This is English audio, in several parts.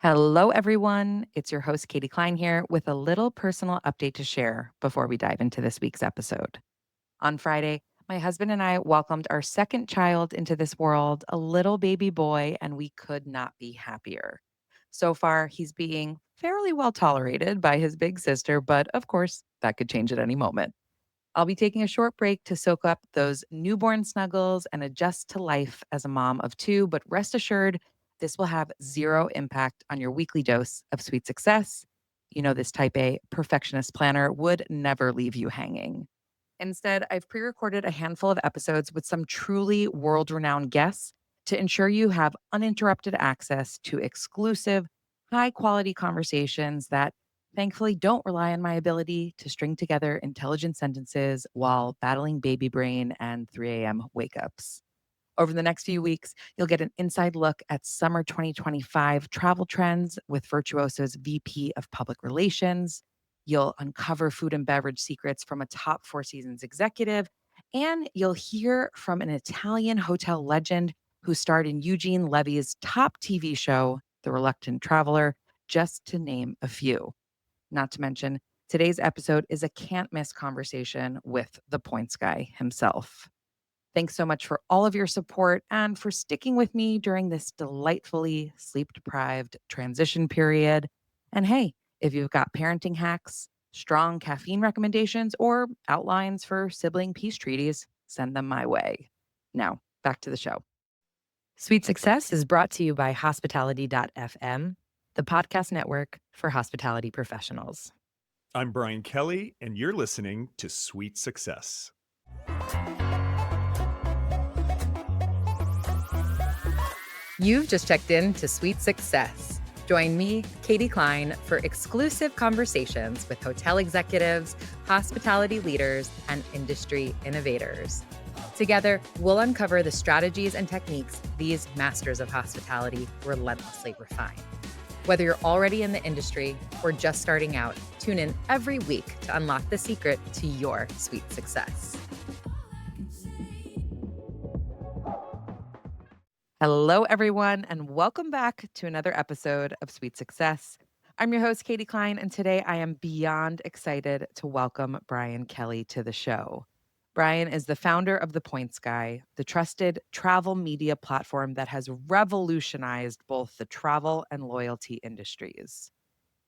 Hello, everyone. It's your host, Katie Cline, here with a little personal update to share before we dive into this week's episode. On Friday, my husband and I welcomed our second child into this world, a little baby boy, and we could not be happier. So far, he's being fairly well tolerated by his big sister, but of course, that could change at any moment. I'll be taking a short break to soak up those newborn snuggles and adjust to life as a mom of two, but rest assured, this will have zero impact on your weekly dose of sweet success. You know, this type A perfectionist planner would never leave you hanging. Instead, I've pre recorded a handful of episodes with some truly world renowned guests to ensure you have uninterrupted access to exclusive, high quality conversations that thankfully don't rely on my ability to string together intelligent sentences while battling baby brain and 3 a.m. wake ups. Over the next few weeks, you'll get an inside look at summer 2025 travel trends with Virtuoso's VP of Public Relations. You'll uncover food and beverage secrets from a top Four Seasons executive, and you'll hear from an Italian hotel legend who starred in Eugene Levy's top TV show, The Reluctant Traveler, just to name a few. Not to mention, today's episode is a can't miss conversation with the points guy himself. Thanks so much for all of your support and for sticking with me during this delightfully sleep deprived transition period. And hey, if you've got parenting hacks, strong caffeine recommendations, or outlines for sibling peace treaties, send them my way. Now, back to the show. Sweet Success is brought to you by Hospitality.fm, the podcast network for hospitality professionals. I'm Brian Kelly, and you're listening to Sweet Success. You've just checked in to Sweet Success. Join me, Katie Cline, for exclusive conversations with hotel executives, hospitality leaders, and industry innovators. Together, we'll uncover the strategies and techniques these masters of hospitality relentlessly refine. Whether you're already in the industry or just starting out, tune in every week to unlock the secret to your sweet success. Hello, everyone, and welcome back to another episode of Sweet Success. I'm your host, Katie Cline, and today I am beyond excited to welcome Brian Kelly to the show. Brian is the founder of The Points Guy, the trusted travel media platform that has revolutionized both the travel and loyalty industries.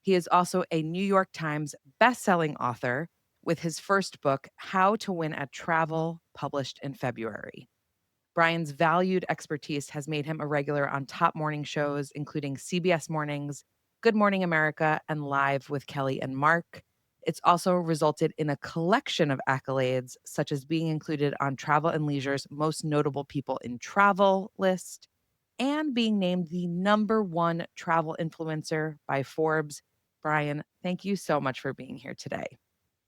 He is also a New York Times bestselling author with his first book, How to Win at Travel, published in February. Brian's valued expertise has made him a regular on top morning shows, including CBS Mornings, Good Morning America, and Live with Kelly and Mark. It's also resulted in a collection of accolades, such as being included on Travel and Leisure's Most Notable People in Travel list and being named the #1 travel influencer by Forbes. Brian, thank you so much for being here today.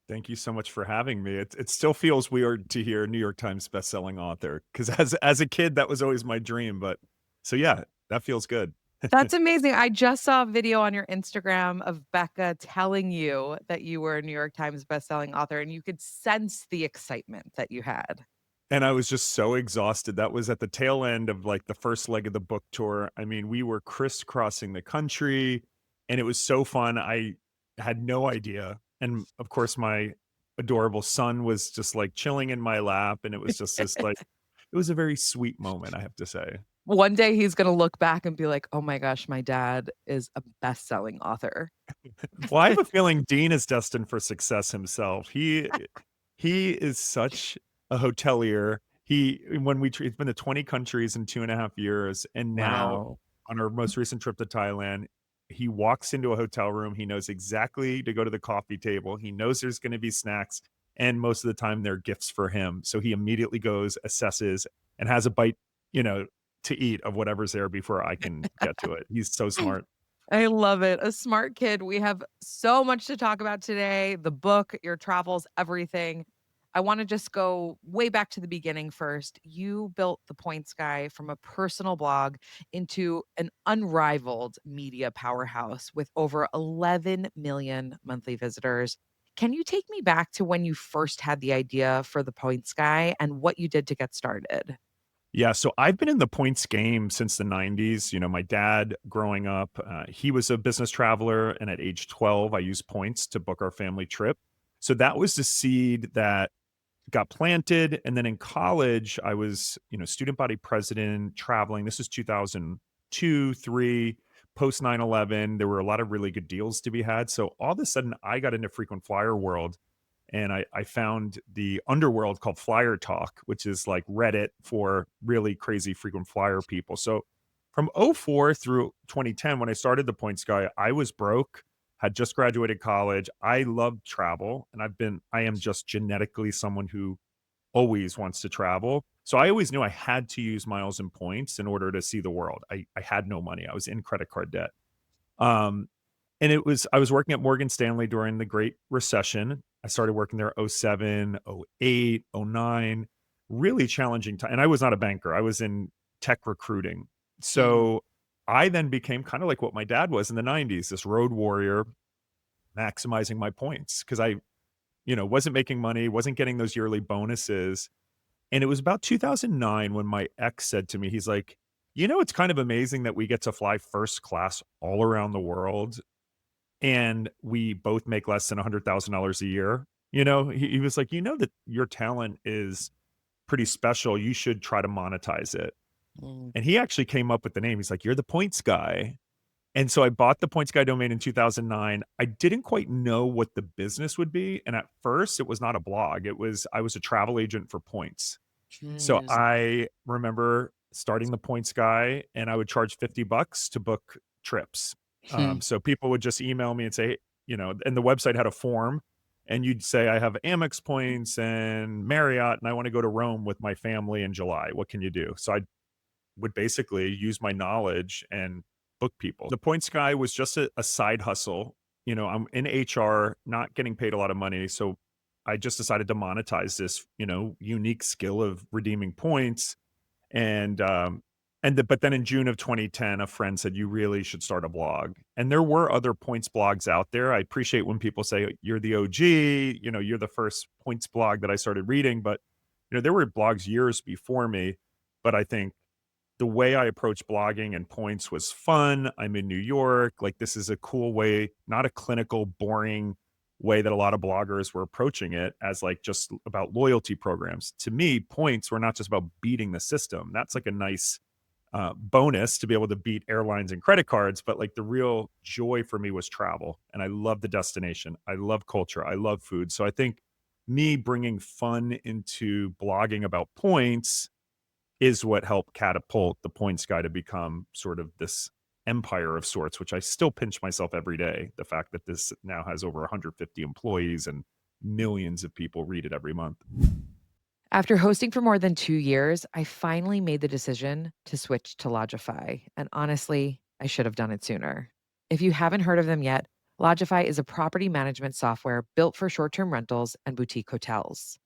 Thank you so much for having me. It still feels weird to hear New York Times bestselling author because as a kid, that was always my dream. But so yeah, that feels good. That's amazing. I just saw a video on your Instagram of Becca telling you that you were a New York Times bestselling author, and you could sense the excitement that you had. And I was just so exhausted. That was at the tail end of like the first leg of the book tour. I mean, we were crisscrossing the country and it was so fun. I had no idea. And of course, my adorable son was just like chilling in my lap. And it was just this like, it was a very sweet moment, I have to say. One day he's going to look back and be like, oh my gosh, my dad is a bestselling author. Well, I have a feeling Dean is destined for success himself. He is such a hotelier. He's been to 20 countries in 2.5 years, and now Wow. on our most recent trip to Thailand, he walks into a hotel room. He knows exactly to go to the coffee table. He knows there's going to be snacks, and most of the time they're gifts for him. So he immediately goes, assesses, and has a bite, you know, to eat of whatever's there before I can get to it. He's so smart. I love it. A smart kid. We have so much to talk about today, the book, your travels, everything. I want to just go way back to the beginning first. You built the Points Guy from a personal blog into an unrivaled media powerhouse with over 11 million monthly visitors. Can you take me back to when you first had the idea for the Points Guy and what you did to get started? Yeah, so I've been in the points game since the '90s. You know, my dad growing up, he was a business traveler, and at age 12, I used points to book our family trip. So that was the seed that got planted, and then in college, I was, student body president, traveling. This is 2002, 3, post 9/11. There were a lot of really good deals to be had. So all of a sudden, I got into frequent flyer world, and I found the underworld called Flyer Talk, which is like Reddit for really crazy frequent flyer people. So from '04 through 2010, when I started the Points Guy, I was broke, had just graduated college. I loved travel, and I am just genetically someone who always wants to travel. So I always knew I had to use miles and points in order to see the world. I had no money. I was in credit card debt. Um, and I was working at Morgan Stanley during the Great Recession. I started working there '07, '08, '09, really challenging time. And I was not a banker. I was in tech recruiting. Mhm. So I then became kind of like what my dad was in the '90s, this road warrior, maximizing my points because I wasn't making money, wasn't getting those yearly bonuses. And it was about 2009 when my ex said to me, he's like, it's kind of amazing that we get to fly first class all around the world and we both make less than $100,000 a year. He was like, that your talent is pretty special. You should try to monetize it. Mm, And he actually came up with the name. He's like, you're the points guy. And so I bought the Points Guy domain in 2009. I didn't quite know what the business would be. And at first, it was not a blog. I was a travel agent for points. So mm, I remember starting the Points Guy, and I would charge $50 to book trips. hmm, So people would just email me and say, and the website had a form, and you'd say, I have Amex points and Marriott, and I want to go to Rome with my family in July. What can you do? So I would basically use my knowledge and book people. The Points Guy was just a side hustle. I'm in HR, not getting paid a lot of money. So I just decided to monetize this, unique skill of redeeming points. But then in June of 2010, a friend said, you really should start a blog. And there were other points blogs out there. I appreciate when people say you're the OG, you're the first points blog that I started reading. But, there were blogs years before me. But I think the way I approached blogging and points was fun. I'm in New York. Like, this is a cool way, not a clinical, boring way that a lot of bloggers were approaching it as like just about loyalty programs. To me, points were not just about beating the system. That's like a nice bonus to be able to beat airlines and credit cards. But like the real joy for me was travel. And I love the destination. I love culture. I love food. So I think me bringing fun into blogging about points is what helped catapult the Points Guy to become sort of this empire of sorts, which I still pinch myself every day. The fact that this now has over 150 employees and millions of people read it every month. After hosting for more than 2 years, I finally made the decision to switch to Logify, and honestly, I should have done it sooner. If you haven't heard of them yet, Logify is a property management software built for short-term rentals and boutique hotels.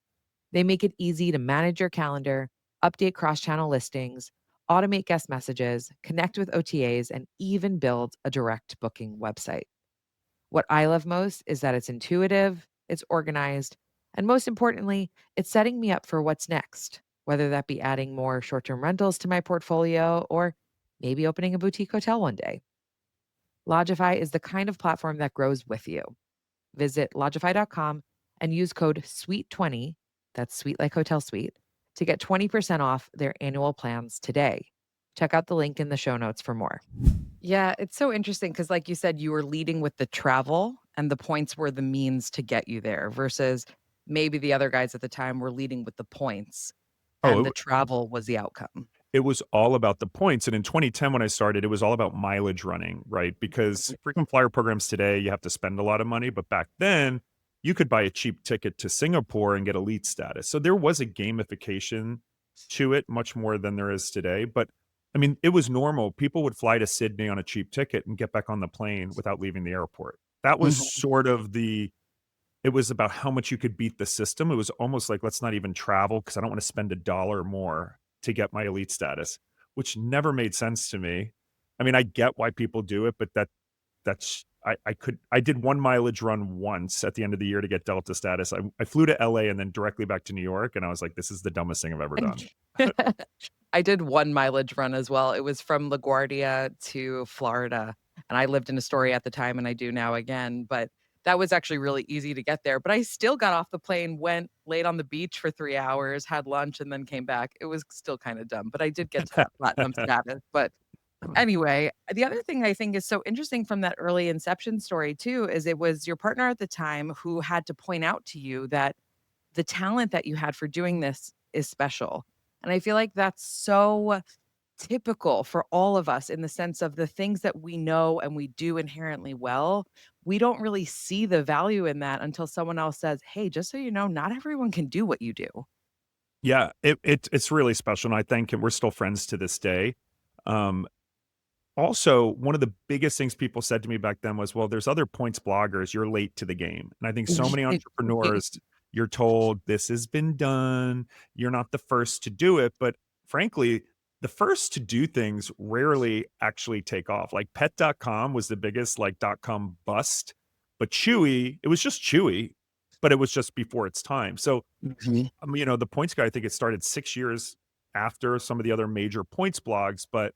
They make it easy to manage your calendar, update cross-channel listings, automate guest messages, connect with OTAs, and even build a direct booking website. What I love most is that it's intuitive, it's organized, and most importantly, it's setting me up for what's next, whether that be adding more short term rentals to my portfolio or maybe opening a boutique hotel one day. Logify is the kind of platform that grows with you. Visit logify.com and use code SWEET20, that's sweet like hotel suite, to get 20% off their annual plans today. Check out the link in the show notes for more. Yeah, it's so interesting because, like you said, you were leading with the travel and the points were the means to get you there versus maybe the other guys at the time were leading with the points and Oh, the travel was the outcome. it was all about the points, and in 2010 when I started, it was all about mileage running, right? Because frequent flyer programs today, you have to spend a lot of money, but back then, you could buy a cheap ticket to Singapore and get elite status. So there was a gamification to it much more than there is today, but I mean, it was normal. People would fly to Sydney on a cheap ticket and get back on the plane without leaving the airport. That was Mhm. sort of the it was about how much you could beat the system. It was almost like, let's not even travel because I don't want to spend a dollar more to get my elite status, which never made sense to me. I mean, I get why people do it, but I did one mileage run once at the end of the year to get Delta status. I flew to LA and then directly back to New York, and I was like, this is the dumbest thing I've ever done. I did 1 mileage run as well. It was from LaGuardia to Florida, and I lived in Astoria at the time, and I do now again, but that was actually really easy to get there, but I still got off the plane, went, laid on the beach for 3 hours, had lunch, and then came back. It was still kinda dumb, but I did get to that platinum status, but anyway, the other thing I think is so interesting from that early inception story too is it was your partner at the time who had to point out to you that the talent that you had for doing this is special. And I feel like that's so typical for all of us in the sense of the things that we know and we do inherently well. We don't really see the value in that until someone else says, "Hey, just so you know, not everyone can do what you do." Yeah, it's really special, and I thank him. We're still friends to this day. Um, Also, one of the biggest things people said to me back then was, "Well, there's other points bloggers, you're late to the game." And I think so many entrepreneurs, you're told, "This has been done, you're not the first to do it," but frankly, the first to do things rarely actually take off. Like, Pet.com was the biggest, like, .com bust, but Chewy, it was just Chewy, but it was just before its time. So, Mhm. the Points Guy, I think it started 6 years after some of the other major points blogs, but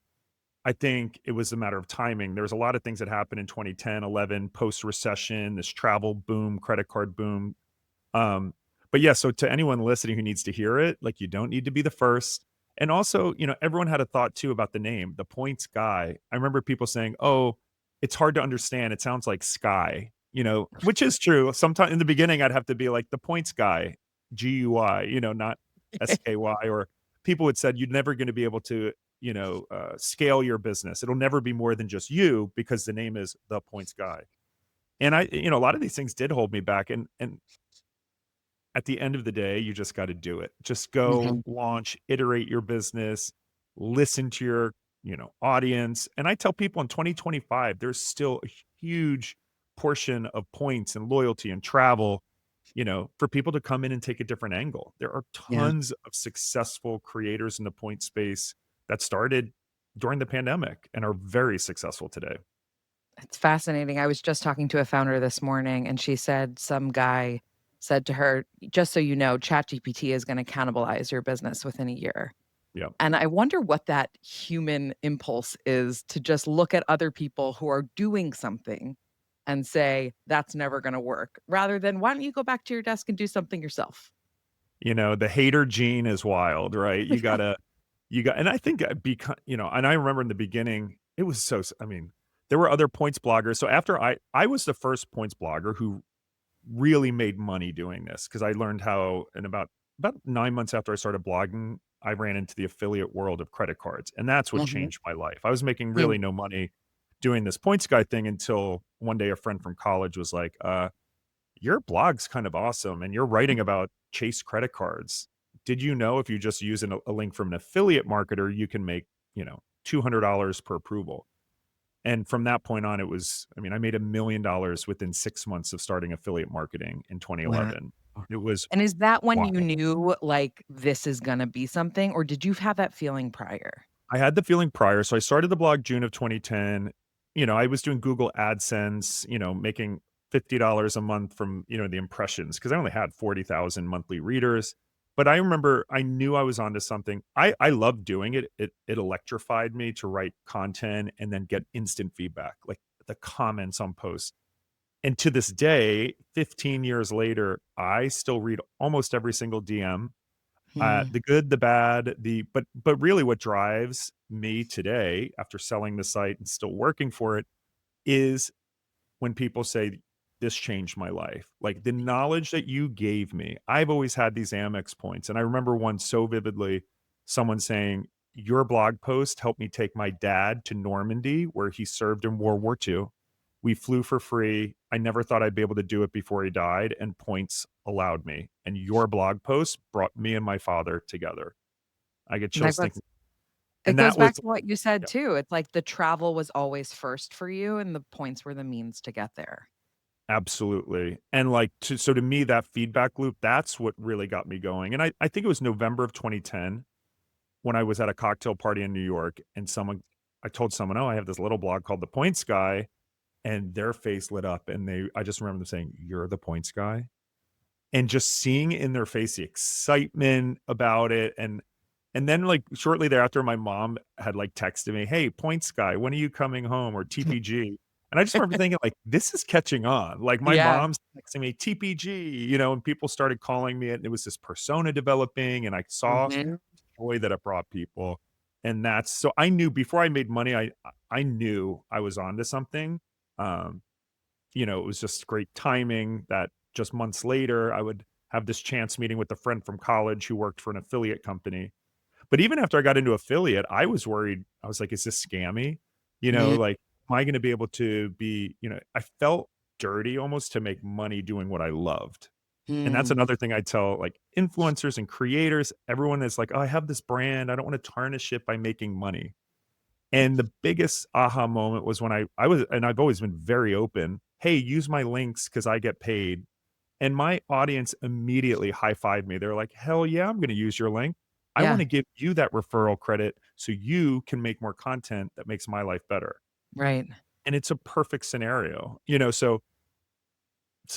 I think it was a matter of timing. There was a lot of things that happened in 2010, 11, post-recession, this travel boom, credit card boom. Um, but yeah, so to anyone listening who needs to hear it, like, you don't need to be the first. And also, everyone had a thought too about the name, the Points Guy. I remember people saying, "Oh, it's hard to understand. It sounds like sky," which is true. Sometimes in the beginning, I'd have to be like, "The Points Guy, GUI," not SKY, or people had said, "You're never gonna be able to, scale your business. It'll never be more than just you because the name is The Points Guy." And a lot of these things did hold me back, and at the end of the day, you just gotta do it. Just go Mhm. launch, iterate your business, listen to your, audience, and I tell people in 2025, there's still a huge portion of points and loyalty and travel, for people to come in and take a different angle. There are Yeah. tons of successful creators in the point space that started during the pandemic and are very successful today. It's fascinating. I was just talking to a founder this morning, and she said some guy said to her, "Just so you know, ChatGPT is gonna cannibalize your business within a year." Yeah. And I wonder what that human impulse is to just look at other people who are doing something and say, "That's never gonna work," rather than, "Why don't you go back to your desk and do something yourself?" The hater gene is wild, right? And I think and I remember in the beginning, it was I mean, there were other points bloggers. So after I was the first points blogger who really made money doing this because I learned how in about 9 months after I started blogging, I ran into the affiliate world of credit cards, and that's what Mhm. changed my life. I was making Mm. really no money doing this points guy thing until one day a friend from college was like, your blog's kind of awesome and you're writing about Chase credit cards. Did you know if you just use a link from an affiliate marketer, you can make, $200 per approval? And from that point on, I made $1 million within 6 months of starting affiliate marketing in Wow. 2011. It was And is that when you wild. knew, like, this is gonna be something, or did you have that feeling prior? I had the feeling prior. So I started the blog June of 2010. I was doing Google AdSense, making $50 a month from, the impressions because I only had 40,000 monthly readers. But I remember I knew I was onto something. I loved doing it. It electrified me to write content and then get instant feedback, like the comments on posts. And to this day, 15 years later, I still read almost every single DM, Hmm. the good, the bad, but really what drives me today after selling the site and still working for it is when people say, "This changed my life." Like, the knowledge that you gave me, I've always had these Amex points, and I remember one so vividly, someone saying, "Your blog post helped me take my dad to Normandy, where he served in World War II. We flew for free. I never thought I'd be able to do it before he died, and points allowed me, and your blog post brought me and my father together." I get And that chills goes thinking it and goes that back was to what you said yeah. too. It's like the travel was always first for you, and the points were the means to get there. Absolutely, and, like, to me, that feedback loop, that's what really got me going, and I think it was November of 2010 when I was at a cocktail party in New York, and I told someone, "Oh, I have this little blog called The Points Guy," and their face lit up, and I just remember them saying, "You're the points guy?" And just seeing in their face the excitement about it, and And then, like, shortly thereafter, my mom had, like, texted me, "Hey, points guy, when are you coming home?" or TPG. And I just remember thinking, like, "This is catching on." Like, my Yeah. mom's texting me, "TPG," and people started calling me it, and it was this persona developing, and I saw Mhm. joy that it brought people, and that's so I knew before I made money, I knew I was onto something. Um, it was just great timing that just months later, I would have this chance meeting with a friend from college who worked for an affiliate company. But even after I got into affiliate, I was worried. I was like, "Is this scammy?" Mhm. Like, "Am I gonna be able to be" I felt dirty almost to make money doing what I loved. And that's Mm. another thing I tell, like, influencers and creators, everyone is like, "Oh, I have this brand. I don't wanna tarnish it by making money." And the biggest aha moment was when I was and I've always been very open, "Hey, use my links because I get paid." And my audience immediately high-fived me. They're like, "Hell yeah, I'm gonna use your link. I Yeah. wanna give you that referral credit so you can make more content that makes my life better." Right. And it's a perfect scenario, so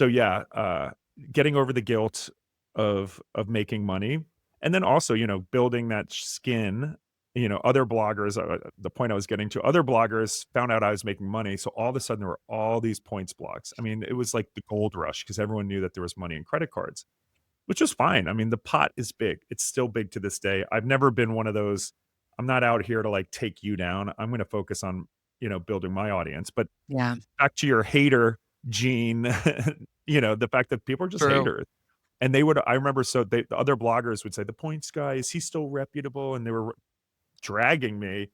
yeah, getting over the guilt of making money, and then also, building that skin, other bloggers, the point I was getting to, other bloggers found out I was making money, so all of a sudden there were all these points blogs. I mean, it was like the gold rush because everyone knew that there was money in credit cards, which is fine. I mean, the pot is big. It's still big to this day. I've never been one of those, I'm not out here to like take you down. I'm gonna focus on, building my audience. But Yeah. back to your hater gene, the fact that people are just True. haters. And I remember the other bloggers would say, "The points guy, is he still reputable?" And they were dragging me,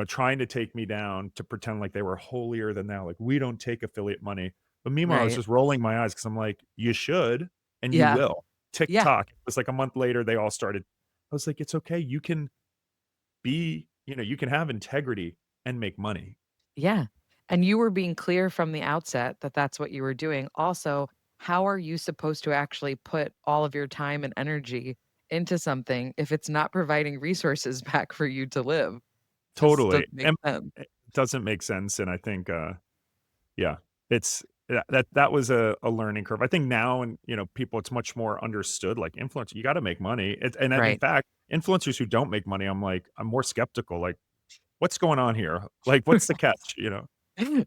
trying to take me down to pretend like they were holier than thou, like, "We don't take affiliate money." But meanwhile, I was Right. just rolling my eyes because 'cause I'm like, "You should, and you Yeah. will." Yeah. TikTok, it was like a month later, they all started I was like, "It's okay. You can you can have integrity and make money." Yeah. And you were being clear from the outset that that's what you were doing. Also, how are you supposed to actually put all of your time and energy into something if it's not providing resources back for you to live? Just Totally, doesn't make and sense. it doesn't make sense, and I think, yeah, it's that was a learning curve. I think now and, people, it's much more understood, like, influence you gotta make money. In Right. fact, influencers who don't make money, I'm more skeptical, like, "What's going on here? Like, what's the catch?"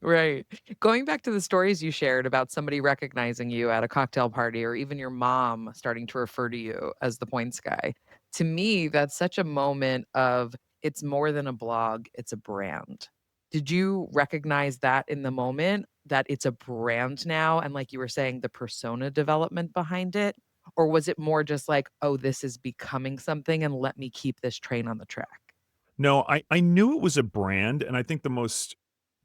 Right. Going back to the stories you shared about somebody recognizing you at a cocktail party or even your mom starting to refer to you as the points guy. To me, that's such a moment of it's more than a blog, it's a brand. Did you recognize that in the moment that it's a brand now and like you were saying the persona development behind it? Or was it more just like, oh, this is becoming something and let me keep this train on the track? No, I knew it was a brand, and I think the most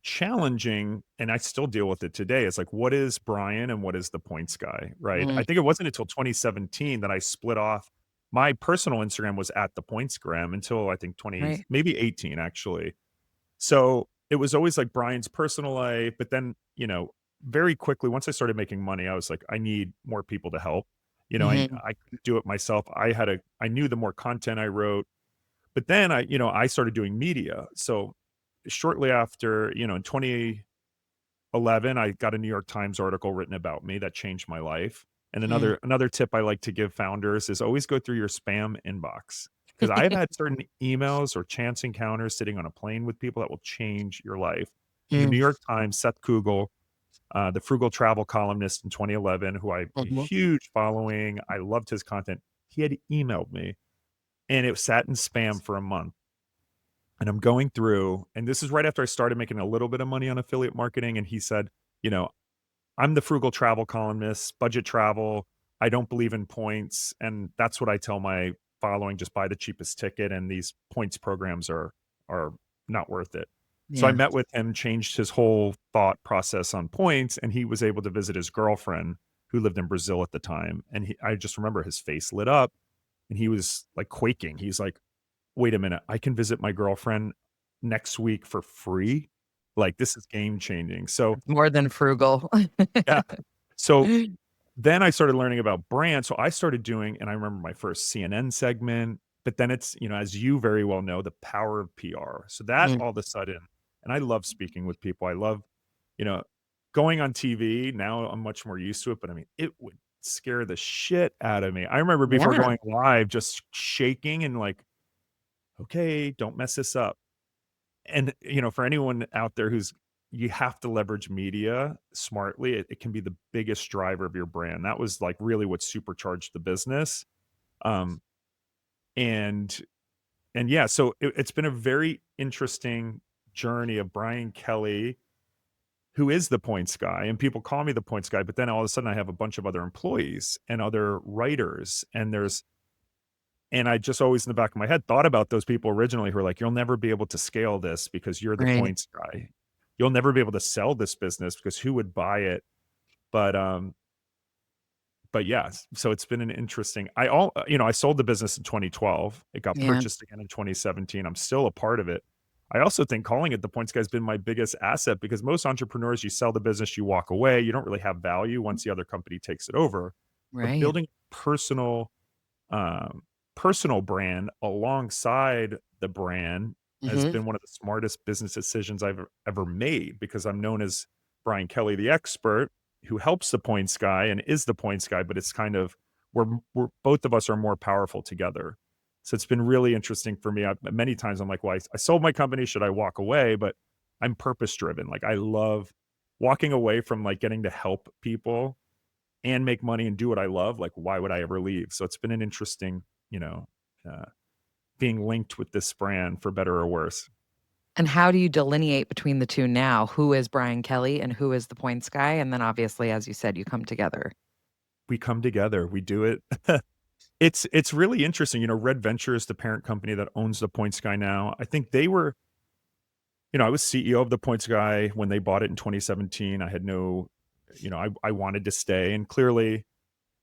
challenging, and I still deal with it today, is like, what is Brian and what is the points guy, right? Mm, I think it wasn't until 2017 that I split off. My personal Instagram was at the pointsgram until I think 20, right. maybe 18 actually. So it was always like Brian's personal life, but then, very quickly, once I started making money, I was like, I need more people to help. Hmm. I couldn't do it myself. I knew the more content I wrote, but then I started doing media. So shortly after, in 2011, I got a New York Times article written about me that changed my life. And Mm. another tip I like to give founders is always go through your spam inbox because I've had certain emails or chance encounters sitting on a plane with people that will change your life. And the New Mm. York Times, Seth Kugel, the frugal travel columnist in 2011, who I have a Mhm. huge following, I loved his content. He had emailed me and it sat in spam for a month. And I'm going through, and this is right after I started making a little bit of money on affiliate marketing. And he said, you know, I'm the frugal travel columnist, budget travel. I don't believe in points. And that's what I tell my following, just buy the cheapest ticket. And these points programs are not worth it. So I Yeah. met with him, changed his whole thought process on points, and he was able to visit his girlfriend who lived in Brazil at the time. And I just remember his face lit up and he was like quaking. He's like, wait a minute, I can visit my girlfriend next week for free? Like, this is game changing. So, It's more than frugal. yeah. So then I started learning about brands. So I started doing, and I remember my first CNN segment, but then it's, as you very well know, the power of PR. So that Mm. all of a sudden, and I love speaking with people. I love, you know, going on TV. Now I'm much more used to it, but I mean, it would scare the shit out of me. I remember before Yeah. going live, just shaking and like okay, don't mess this up. And, for anyone out there you have to leverage media smartly. It can be the biggest driver of your brand. That was like really what supercharged the business. Um, and yeah, so it's been a very interesting journey of Brian Kelly, who is the points guy, and people call me the points guy, but then all of a sudden I have a bunch of other employees and other writers, and I just always in the back of my head thought about those people originally who are like, "You'll never be able to scale this because you're the Right. points guy. You'll never be able to sell this business because who would buy it?" But, yes, so it's been an interesting I sold the business in 2012. It got Yeah. purchased again in 2017. I'm still a part of it. I also think calling it the points guy has been my biggest asset because most entrepreneurs, you sell the business, you walk away, you don't really have value once the other company takes it over. But Right. building um, personal brand alongside the brand has Mhm. been one of the smartest business decisions I've ever made because I'm known as Brian Kelly, the expert who helps the points guy and is the points guy, but it's kind of we're both of us are more powerful together. So it's been really interesting for me. Many times I'm like, well, I sold my company. Should I walk away? But I'm purpose driven. Like I love walking away from like getting to help people and make money and do what I love, like, why would I ever leave? So it's been an interesting, uh, being linked with this brand for better or worse. And how do you delineate between the 2 now? Who is Brian Kelly and who is the points guy? And then obviously, as you said, you come together. We come together, we do it. It's really interesting, Red Venture is the parent company that owns the Points Guy now. I think they were I was CEO of the Points Guy when they bought it in 2017. I had no I wanted to stay, and clearly,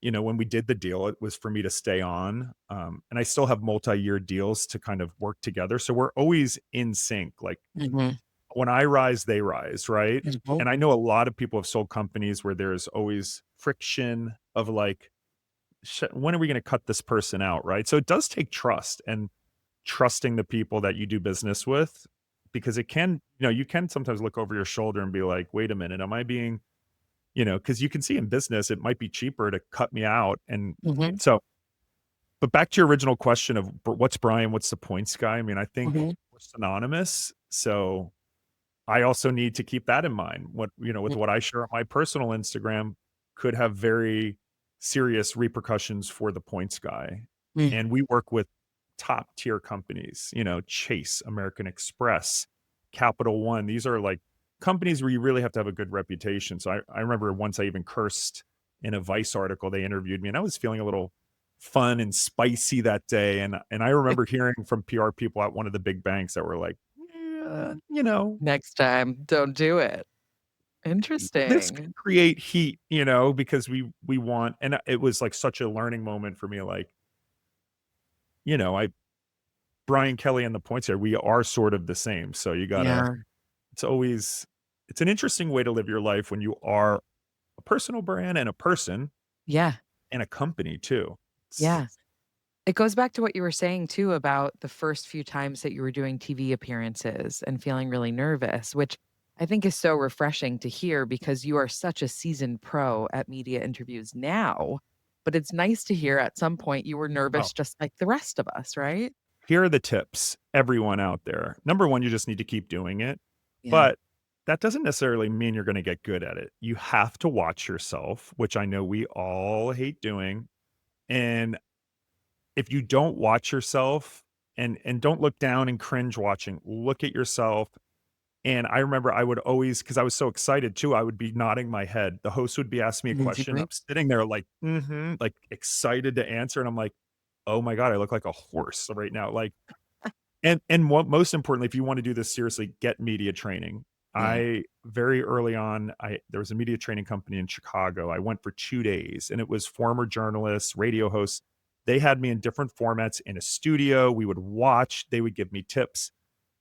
when we did the deal, it was for me to stay on. And I still have multi-year deals to kind of work together. So we're always in sync. Like Mhm. when I rise, they rise, right? Mhm. And I know a lot of people have sold companies where there's always friction of like, when are we going to cut this person out, right? So it does take trust and trusting the people that you do business with because you can sometimes look over your shoulder and be like, wait a minute, am I being because you can see in business, it might be cheaper to cut me out. And Mhm. so, but back to your original question of what's Brian, what's the points guy? I mean, I think Mhm. we're synonymous. So I also need to keep that in mind. With what I share on my personal Instagram could have very serious repercussions for the points guy. Mhm. And we work with top tier companies, Chase, American Express, Capital One. These are like companies where you really have to have a good reputation. So I remember once I even cursed in a Vice article, they interviewed me and I was feeling a little fun and spicy that day. And I remember hearing from PR people at one of the big banks that were like, yeah, Next time, don't do it. this could Interesting. create heat, because we want and it was like such a learning moment for me, like, I Brian Kelly and the points here, we are sort of the same. So you gotta Yeah. it's an interesting way to live your life when you are a personal brand and a person Yeah. and a company too. It's Yeah. It goes back to what you were saying too about the first few times that you were doing TV appearances and feeling really nervous, which I think is so refreshing to hear because you are such a seasoned pro at media interviews now. But it's nice to hear at some point you were oh, nervous just like the rest of us, right? here are the tips, everyone out there. Number 1, you just need to keep doing it, Yeah. but that doesn't necessarily mean you're gonna get good at it. You have to watch yourself, which I know we all hate doing, and if you don't watch yourself and don't look down and cringe watching, look at yourself. And I remember I would always, because I was so excited too, I would be nodding my head. The host would be asking me a Did you question. I'm break? sitting there like, like excited to answer. And I'm like, oh my God, I look like a horse right now. Like, and what most importantly, if you want to do this seriously, get media training. Yeah. I very early on, I there was a media training company in Chicago. I went for 2 days and it was former journalists, radio hosts. They had me in different formats in a studio. We would watch, they would give me tips.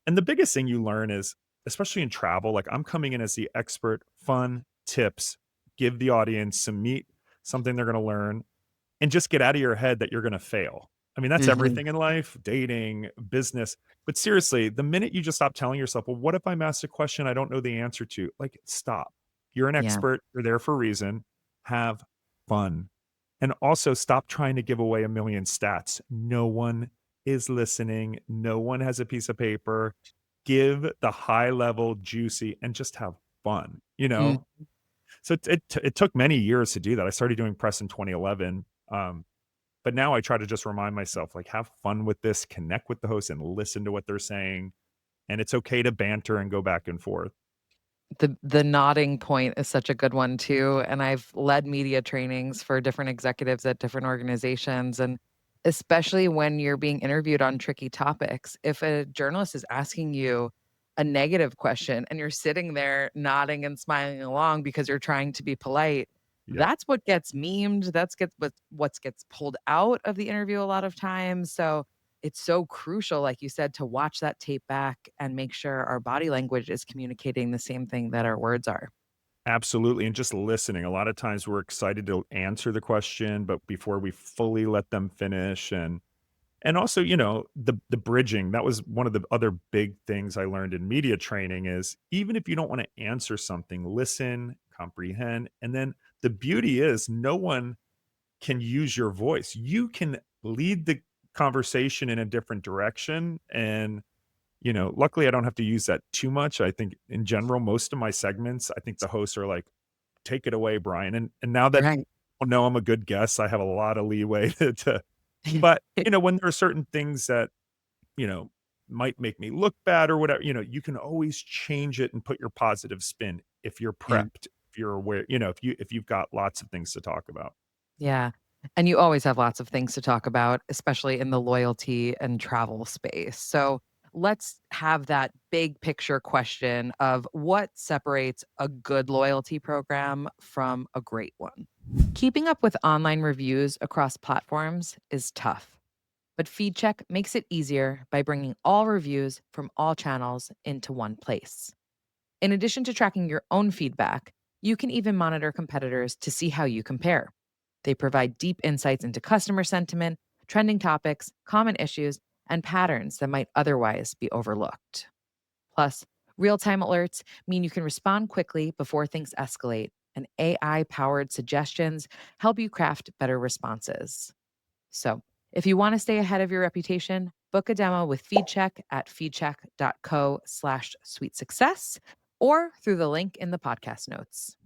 And the biggest thing you learn is, especially in travel, like I'm coming in as the expert, fun tips, give the audience some meat, something they're going to learn, and just get out of your head that you're gonna fail. I mean, that's Mhm. everything in life, dating, business. But seriously, the minute you just stop telling yourself, well, what if I'm asked a question I don't know the answer to? Like, stop. You're an Yeah. expert. You're there for a reason. Have fun. And also stop trying to give away a million stats. No one is listening. No one has a piece of paper. Give the high level, juicy, and just have fun, you Mm. know? So it took many years to do that. I started doing press in 2011, but now I try to just remind myself, like, have fun with this, connect with the host, and listen to what they're saying, and it's okay to banter and go back and forth. The nodding point is such a good one too, and I've led media trainings for different executives at different organizations, and especially when you're being interviewed on tricky topics, if a journalist is asking you a negative question and you're sitting there nodding and smiling along because you're trying to be polite, Yep. that's what gets memed, that's what gets pulled out of the interview a lot of times, so it's so crucial, like you said, to watch that tape back and make sure our body language is communicating the same thing that our words are. Absolutely, and just listening. A lot of times we're excited to answer the question, but before we fully let them finish, and also, the bridging, that was one of the other big things I learned in media training is even if you don't wanna answer something, listen, comprehend, and then the beauty is no one can use your voice. You can lead the conversation in a different direction, and, luckily, I don't have to use that too much. I think in general, most of my segments, I think the hosts are like, "Take it away, Brian," and now that Right. people know I'm a good guest, I have a lot of leeway to but, when there are certain things that, you know, might make me look bad or whatever, you can always change it and put your positive spin if you're Yeah. prepped, if you're aware, if you've got lots of things to talk about. Yeah. And you always have lots of things to talk about, especially in the loyalty and travel space. So let's have that big picture question of what separates a good loyalty program from a great one. Keeping up with online reviews across platforms is tough, but FeedCheck makes it easier by bringing all reviews from all channels into one place. In addition to tracking your own feedback, you can even monitor competitors to see how you compare. They provide deep insights into customer sentiment, trending topics, common issues, and patterns that might otherwise be overlooked. Plus, real time alerts mean you can respond quickly before things escalate, and AI powered suggestions help you craft better responses. So, if you want to stay ahead of your reputation, book a demo with FeedCheck at feedcheck.co/sweet success or through the link in the podcast notes.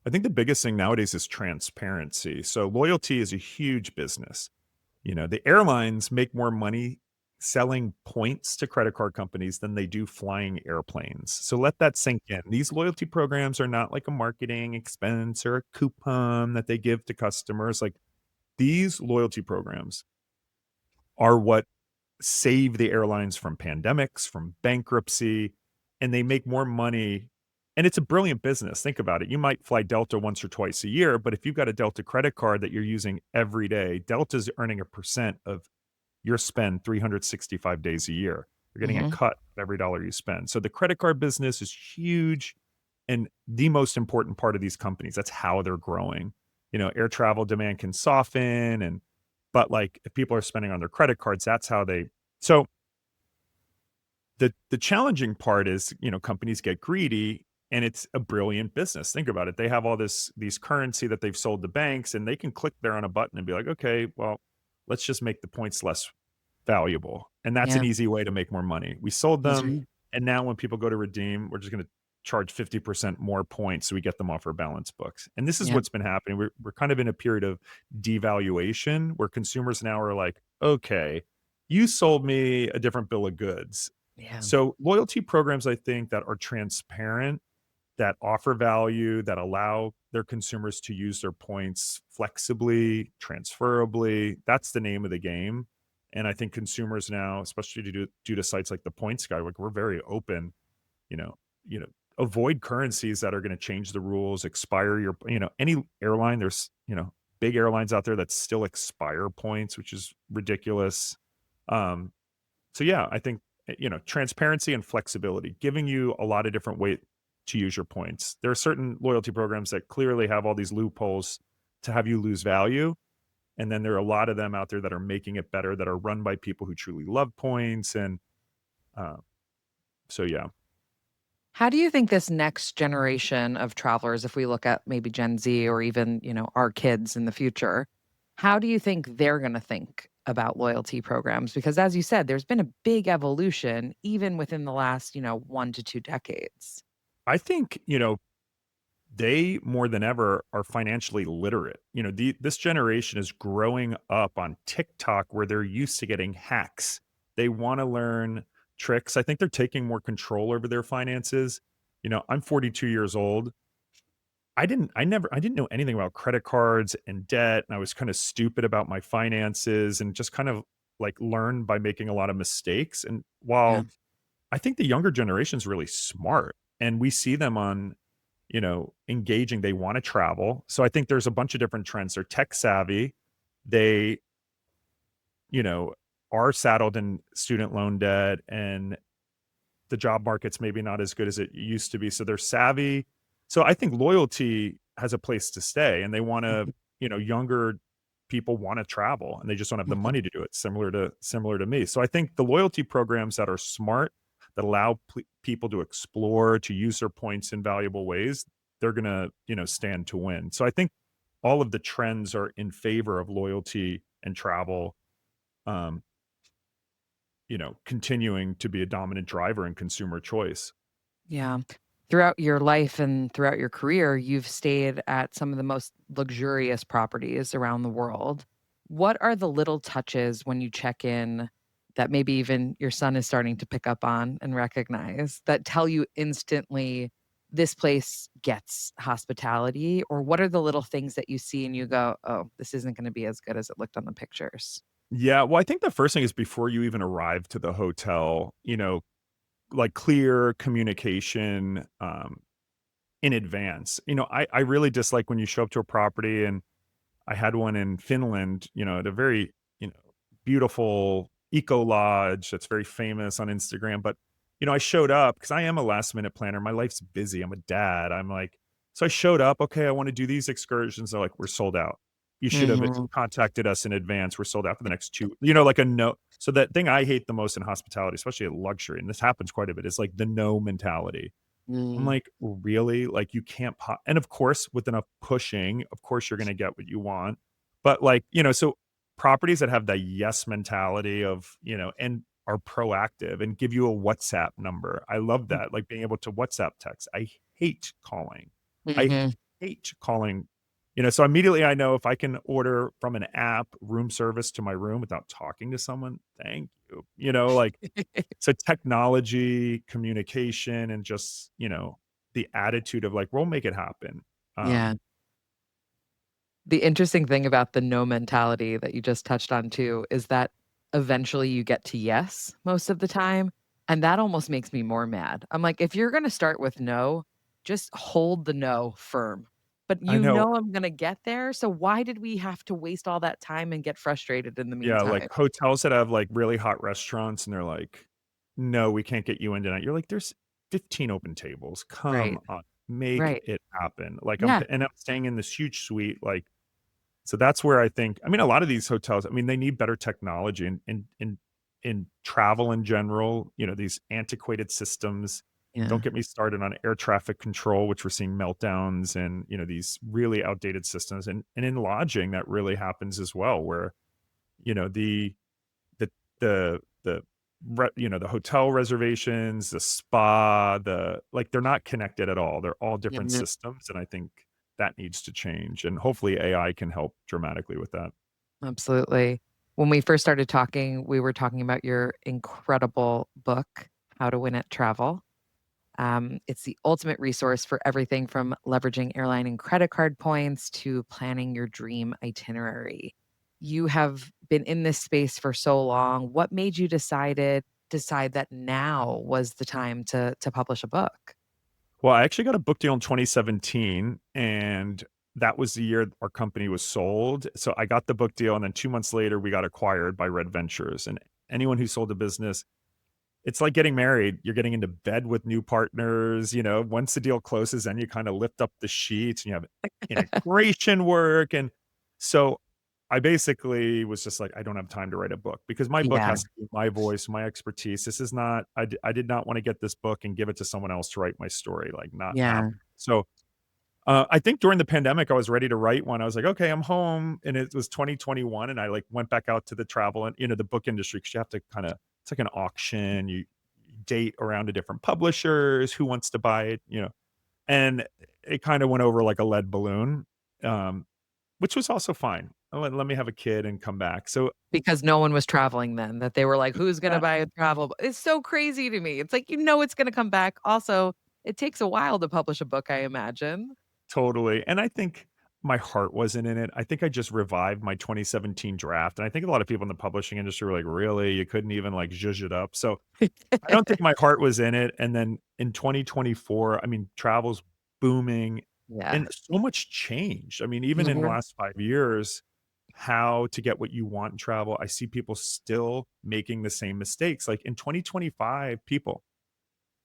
I think the biggest thing nowadays is transparency. So loyalty is a huge business. The airlines make more money selling points to credit card companies than they do flying airplanes. So let that sink in. These loyalty programs are not like a marketing expense or a coupon that they give to customers. Like these loyalty programs are what save the airlines from pandemics, from bankruptcy, and they make more money. And it's a brilliant business. Think about it. You might fly Delta once or twice a year, but if you've got a Delta credit card that you're using every day, Delta's earning a percent of your spend 365 days a year. You're getting a Mhm. cut of every dollar you spend. So the credit card business is huge and the most important part of these companies. That's how they're growing. Air travel demand can soften but like if people are spending on their credit cards, that's how they so the challenging part is, companies get greedy and it's a brilliant business. Think about it. They have all these currency that they've sold to banks and they can click there on a button and be like, "Okay, well, let's just make the points less valuable." And that's an Yeah, easy way to make more money. We sold that's them right. and now when people go to redeem, we're just going to charge 50% more points so we get them off our balance books. And this is Yeah, what's been happening. We're kind of in a period of devaluation where consumers now are like, "Okay, you sold me a different bill of goods." yeah, So loyalty programs, I think, that are transparent, that offer value, that allow their consumers to use their points flexibly, transferably, that's the name of the game. And I think consumers now, especially due to sites like the Points Guy, like we're very open, you know, you know, avoid currencies that are going to change the rules, expire any airline, there's, big airlines out there that still expire points, which is ridiculous. Um, so yeah, I think, transparency and flexibility, giving you a lot of different way to use your points. There are certain loyalty programs that clearly have all these loopholes to have you lose value. And then there are a lot of them out there that are making it better, that are run by people who truly love points. And uh, so, yeah, how do you think this next generation of travelers, if we look at maybe Gen Z or even, our kids in the future, how do you think they're gonna think about loyalty programs? Because as you said, there's been a big evolution even within the last, 1 to 2 decades. I think, they more than ever are financially literate. This generation is growing up on TikTok where they're used to getting hacks. They want to learn tricks. I think they're taking more control over their finances. I'm 42 years old. I didn't know anything about credit cards and debt, and I was kind of stupid about my finances and just kind of like learned by making a lot of mistakes. And Yeah. while I think the younger generation's really smart and we see them on, engaging, they want to travel. So I think there's a bunch of different trends. They're tech savvy. They, you know, are saddled in student loan debt and the job market's maybe not as good as it used to be, so they're savvy. So I think loyalty has a place to stay, and they wanna Mhm, younger people wanna travel, and they just don't have the mhm. money to do it, similar to me. So I think the loyalty programs that are smart, that allow people to explore, to use their points in valuable ways, they're gonna, stand to win. So I think all of the trends are in favor of loyalty and travel, um, continuing to be a dominant driver in consumer choice. Yeah. Throughout your life and throughout your career, you've stayed at some of the most luxurious properties around the world. What are the little touches when you check in that maybe even your son is starting to pick up on and recognize that tell you instantly this place gets hospitality? Or what are the little things that you see and you go, oh, this isn't going to be as good as it looked on the pictures? Yeah, well, I think the first thing is before you even arrive to the hotel, like clear communication, in advance. I really dislike when you show up to a property and I had one in Finland, at a very, beautiful eco lodge that's very famous on Instagram. But, I showed up because I am a last minute planner. My life's busy. I'm a dad. I'm like, so I showed up. Okay, I want to do these excursions. They're like, we're sold out. You should have Mhm. contacted us in advance. We're sold out for the next two, like a no. So that thing I hate the most in hospitality, especially at luxury, and this happens quite a bit, is like the no mentality. I'm Mm. like, "Really? Like, you can't and of course, with enough pushing, of course, you're gonna get what you want. But, like, so properties that have the yes mentality of, and are proactive and give you a WhatsApp number. I love that, like, being able to WhatsApp text. I hate calling. I Mhm. hate calling, so immediately I know if I can order from an app room service to my room without talking to someone, thank you. Like, so technology, communication, and just, the attitude of like, "We'll make it happen." Yeah. Um, The interesting thing about the no mentality that you just touched on too is that eventually you get to yes most of the time, and that almost makes me more mad. I'm like, if you're gonna start with no, just hold the no firm. But I you know. know I'm gonna get there, so why did we have to waste all that time and get frustrated in the Yeah, like meantime? hotels that have like really hot restaurants and they're like, "No, we can't get you in tonight." You're like, "There's 15 open tables. Come Right. on, make Right. it happen." Like Yeah. I'm staying in this huge suite, like, so that's where I think, I mean, a lot of these hotels, I mean, they need better technology in travel in general, these antiquated systems. Don't Yeah. get me started on air traffic control, which we're seeing meltdowns and, these really outdated systems. And in lodging, that really happens as well, where, you know, the the hotel reservations, the spa, like, they're not connected at all. They're all different Mhm. systems, and I think that needs to change, and hopefully AI can help dramatically with that. Absolutely. When we first started talking, we were talking about your incredible book, How to Win at Travel. It's the ultimate resource for everything from leveraging airline and credit card points to planning your dream itinerary. You have been in this space for so long. What made you decide that now was the time to publish a book? Well, I actually got a book deal in 2017, and that was the year our company was sold. So I got the book deal, and then 2 months later, we got acquired by Red Ventures, and anyone who sold a business, it's like getting married. You're getting into bed with new partners, once the deal closes, then you kinda lift up the sheets and you have integration work, and so I basically was just like, "I don't have time to write a book," because my book Yeah, has to be my voice, my expertise. This is not I did not wanna get this book and give it to someone else to write my story, like, not yeah. happening. So, I think during the pandemic, I was ready to write one. I was like, "Okay, I'm home," and it was 2021, and I, like, went back out to the travel and, the book industry because you have to kinda it's like an auction, you date around to different publishers, who wants to buy it, and it kinda went over like a lead balloon, um, which was also fine. Let me have a kid and come back. So Because no one was traveling then, that they were like, "Who's gonna yeah, buy a travel b" It's so crazy to me. It's like, it's gonna come back. Also, it takes a while to publish a book, I imagine. totally, and I think my heart wasn't in it. I think I just revived my 2017 draft, and I think a lot of people in the publishing industry were like, "Really? You couldn't even, like, zhuzh it up?" So I don't think my heart was in it, and then in 2024, I mean, travel's booming, Yeah. and so much changed. I mean, even in the Mhm. last 5 years, how to get what you want in travel, I see people still making the same mistakes. Like, in 2025, people,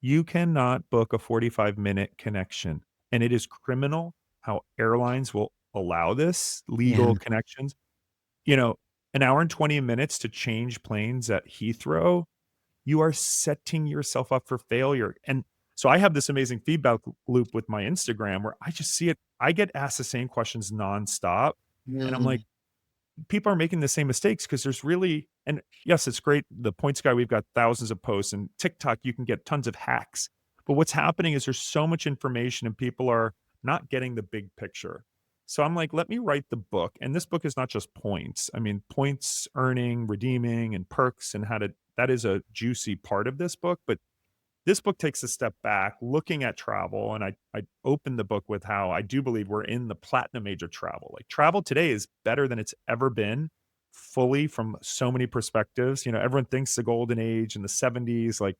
you cannot book a 45-minute connection, and it is criminal how airlines will allow this, Yeah. legal connections. You know, an hour and 20 minutes to change planes at Heathrow, you are setting yourself up for failure. And so I have this amazing feedback loop with my Instagram where I just see it. I get asked the same questions nonstop. And I'm like, Mm. people are making the same mistakes because there's really, and yes, it's great. The Points Guy, we've got thousands of posts, and TikTok, you can get tons of hacks. But what's happening is there's so much information and people are not getting the big picture. So I'm like, let me write the book. And this book is not just points. I mean, points earning, redeeming, and perks, and how to, that is a juicy part of this book. But this book takes a step back, looking at travel, and I opened the book with how I do believe we're in the platinum age of travel. Like, travel today is better than it's ever been, fully from so many perspectives. Everyone thinks the golden age in the '70s, like,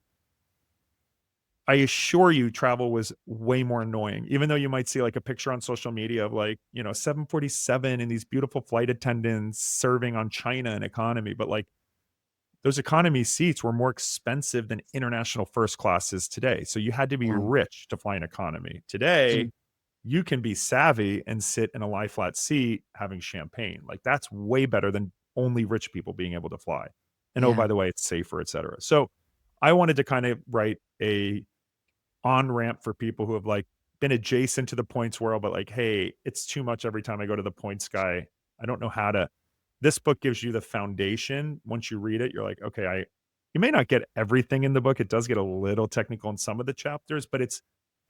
I assure you travel was way more annoying, even though you might see, like, a picture on social media of, like, 747 and these beautiful flight attendants serving on China and economy, but, like, those economy seats were more expensive than international first classes today. So you had to be Yeah. rich to fly an economy. Today, Mm. you can be savvy and sit in a lie flat seat having champagne. Like, that's way better than only rich people being able to fly. And oh, Yeah. by the way, it's safer, et cetera. So I wanted to kind of write a on-ramp for people who have, like, been adjacent to the points world, but like, "Hey, it's too much every time I go to the points guy. I don't know how to." This book gives you the foundation. Once you read it, you're like, "Okay, I." You may not get everything in the book. It does get a little technical in some of the chapters, but it's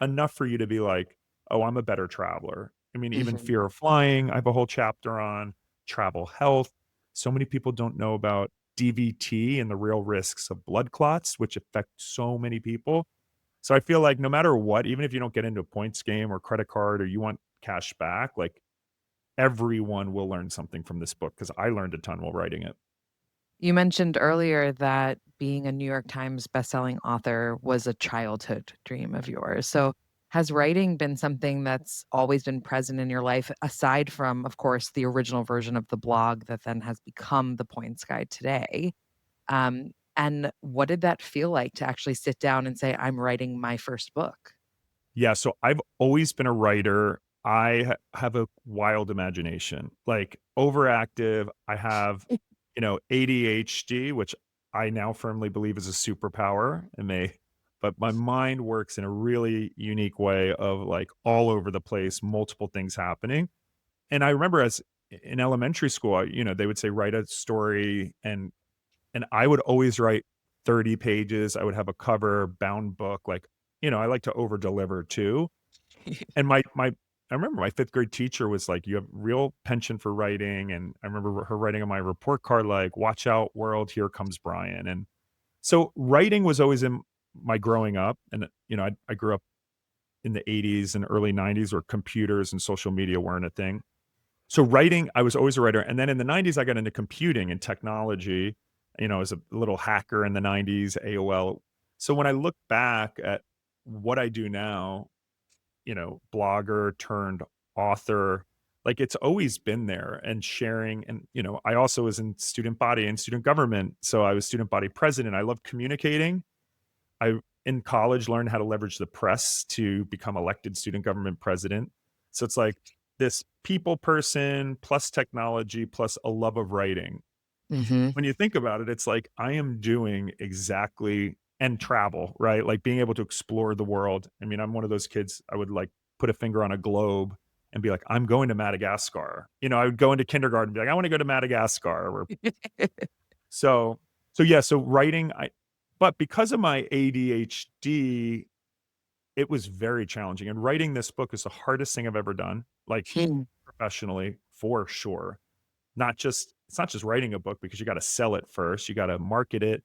enough for you to be like, "Oh, I'm a better traveler." I mean, even Mhm. fear of flying, I have a whole chapter on travel health. So many people don't know about DVT and the real risks of blood clots, which affect so many people. So I feel like no matter what, even if you don't get into a points game or credit card or you want cash back, like, everyone will learn something from this book because I learned a ton while writing it. You mentioned earlier that being a New York Times bestselling author was a childhood dream of yours. So, has writing been something that's always been present in your life, aside from, of course, the original version of the blog that then has become the Points Guide today? And what did that feel like to actually sit down and say, I'm writing my first book? Yeah, so I've always been a writer. I have a wild imagination, like, overactive. I have, ADHD, which I now firmly believe is a superpower, but my mind works in a really unique way of, like, all over the place, multiple things happening. And I remember as in elementary school, they would say, "Write a story," and I would always write 30 pages. I would have a cover, bound book, like, I like to over deliver too. And my I remember my 5th grade teacher was like, "You have real penchant for writing," and I remember her writing on my report card, like, "Watch out, world, here comes Brian." And so writing was always in my growing up, and, I grew up in the '80s and early '90s where computers and social media weren't a thing. So writing, I was always a writer, and then in the '90s, I got into computing and technology, as a little hacker in the '90s, AOL. So when I look back at what I do now, blogger turned author, like, it's always been there and sharing, and, I also was in student body and student government, so I was student body president. I love communicating. I, in college, learned how to leverage the press to become elected student government president. So it's like this people person plus technology plus a love of writing. Mhm. When you think about it, it's like I am doing exactly, and travel, right? Like, being able to explore the world. I mean, I'm one of those kids, I would like put a finger on a globe and be like, "I'm going to Madagascar." I would go into kindergarten and be like, "I wanna go to Madagascar," or so yeah, so writing, but because of my ADHD, it was very challenging, and writing this book is the hardest thing I've ever done, like, Hmm. professionally, for sure. It's not just writing a book because you gotta sell it first, you gotta market it,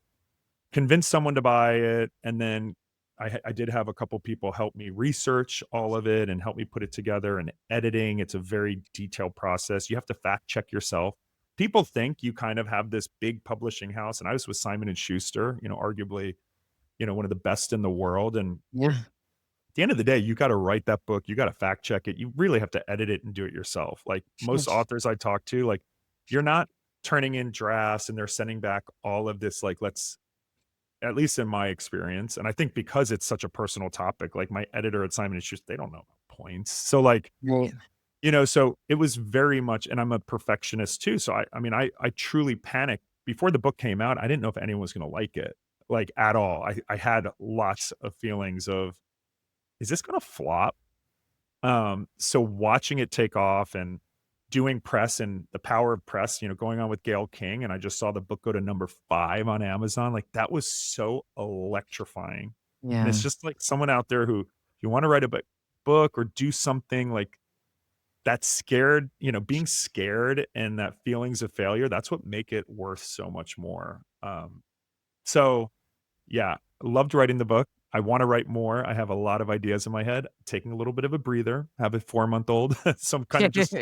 convince someone to buy it, and then I did have a couple people help me research all of it and help me put it together, and editing, it's a very detailed process. You have to fact check yourself. People think you kind of have this big publishing house, and I was with Simon& and Schuster, arguably, one of the best in the world, and Yeah. at the end of the day, you gotta write that book, you gotta fact check it, you really have to edit it and do it yourself. Like, most authors I talk to, like, you're not turning in drafts and they're sending back all of this, like, let's at least in my experience, and I think because it's such a personal topic, like, my editor at Simon& Schuster, they don't know points. So, like, Right. so it was very much, and I'm a perfectionist too, so I mean, I truly panicked. Before the book came out, I didn't know if anyone was gonna like it, like, at all. I had lots of feelings of, "Is this gonna flop?" So watching it take off and doing press and the power of press, going on with Gayle King, and I just saw the book go to number 5 on Amazon, like, that was so electrifying. And it's Yeah. just like someone out there who, if you wanna write a book or do something like that, scared, being scared and that feelings of failure, that's what make it worth so much more. So yeah, loved writing the book. I wanna write more. I have a lot of ideas in my head, taking a little bit of a breather, have a 4-month-old, so I'm kinda just,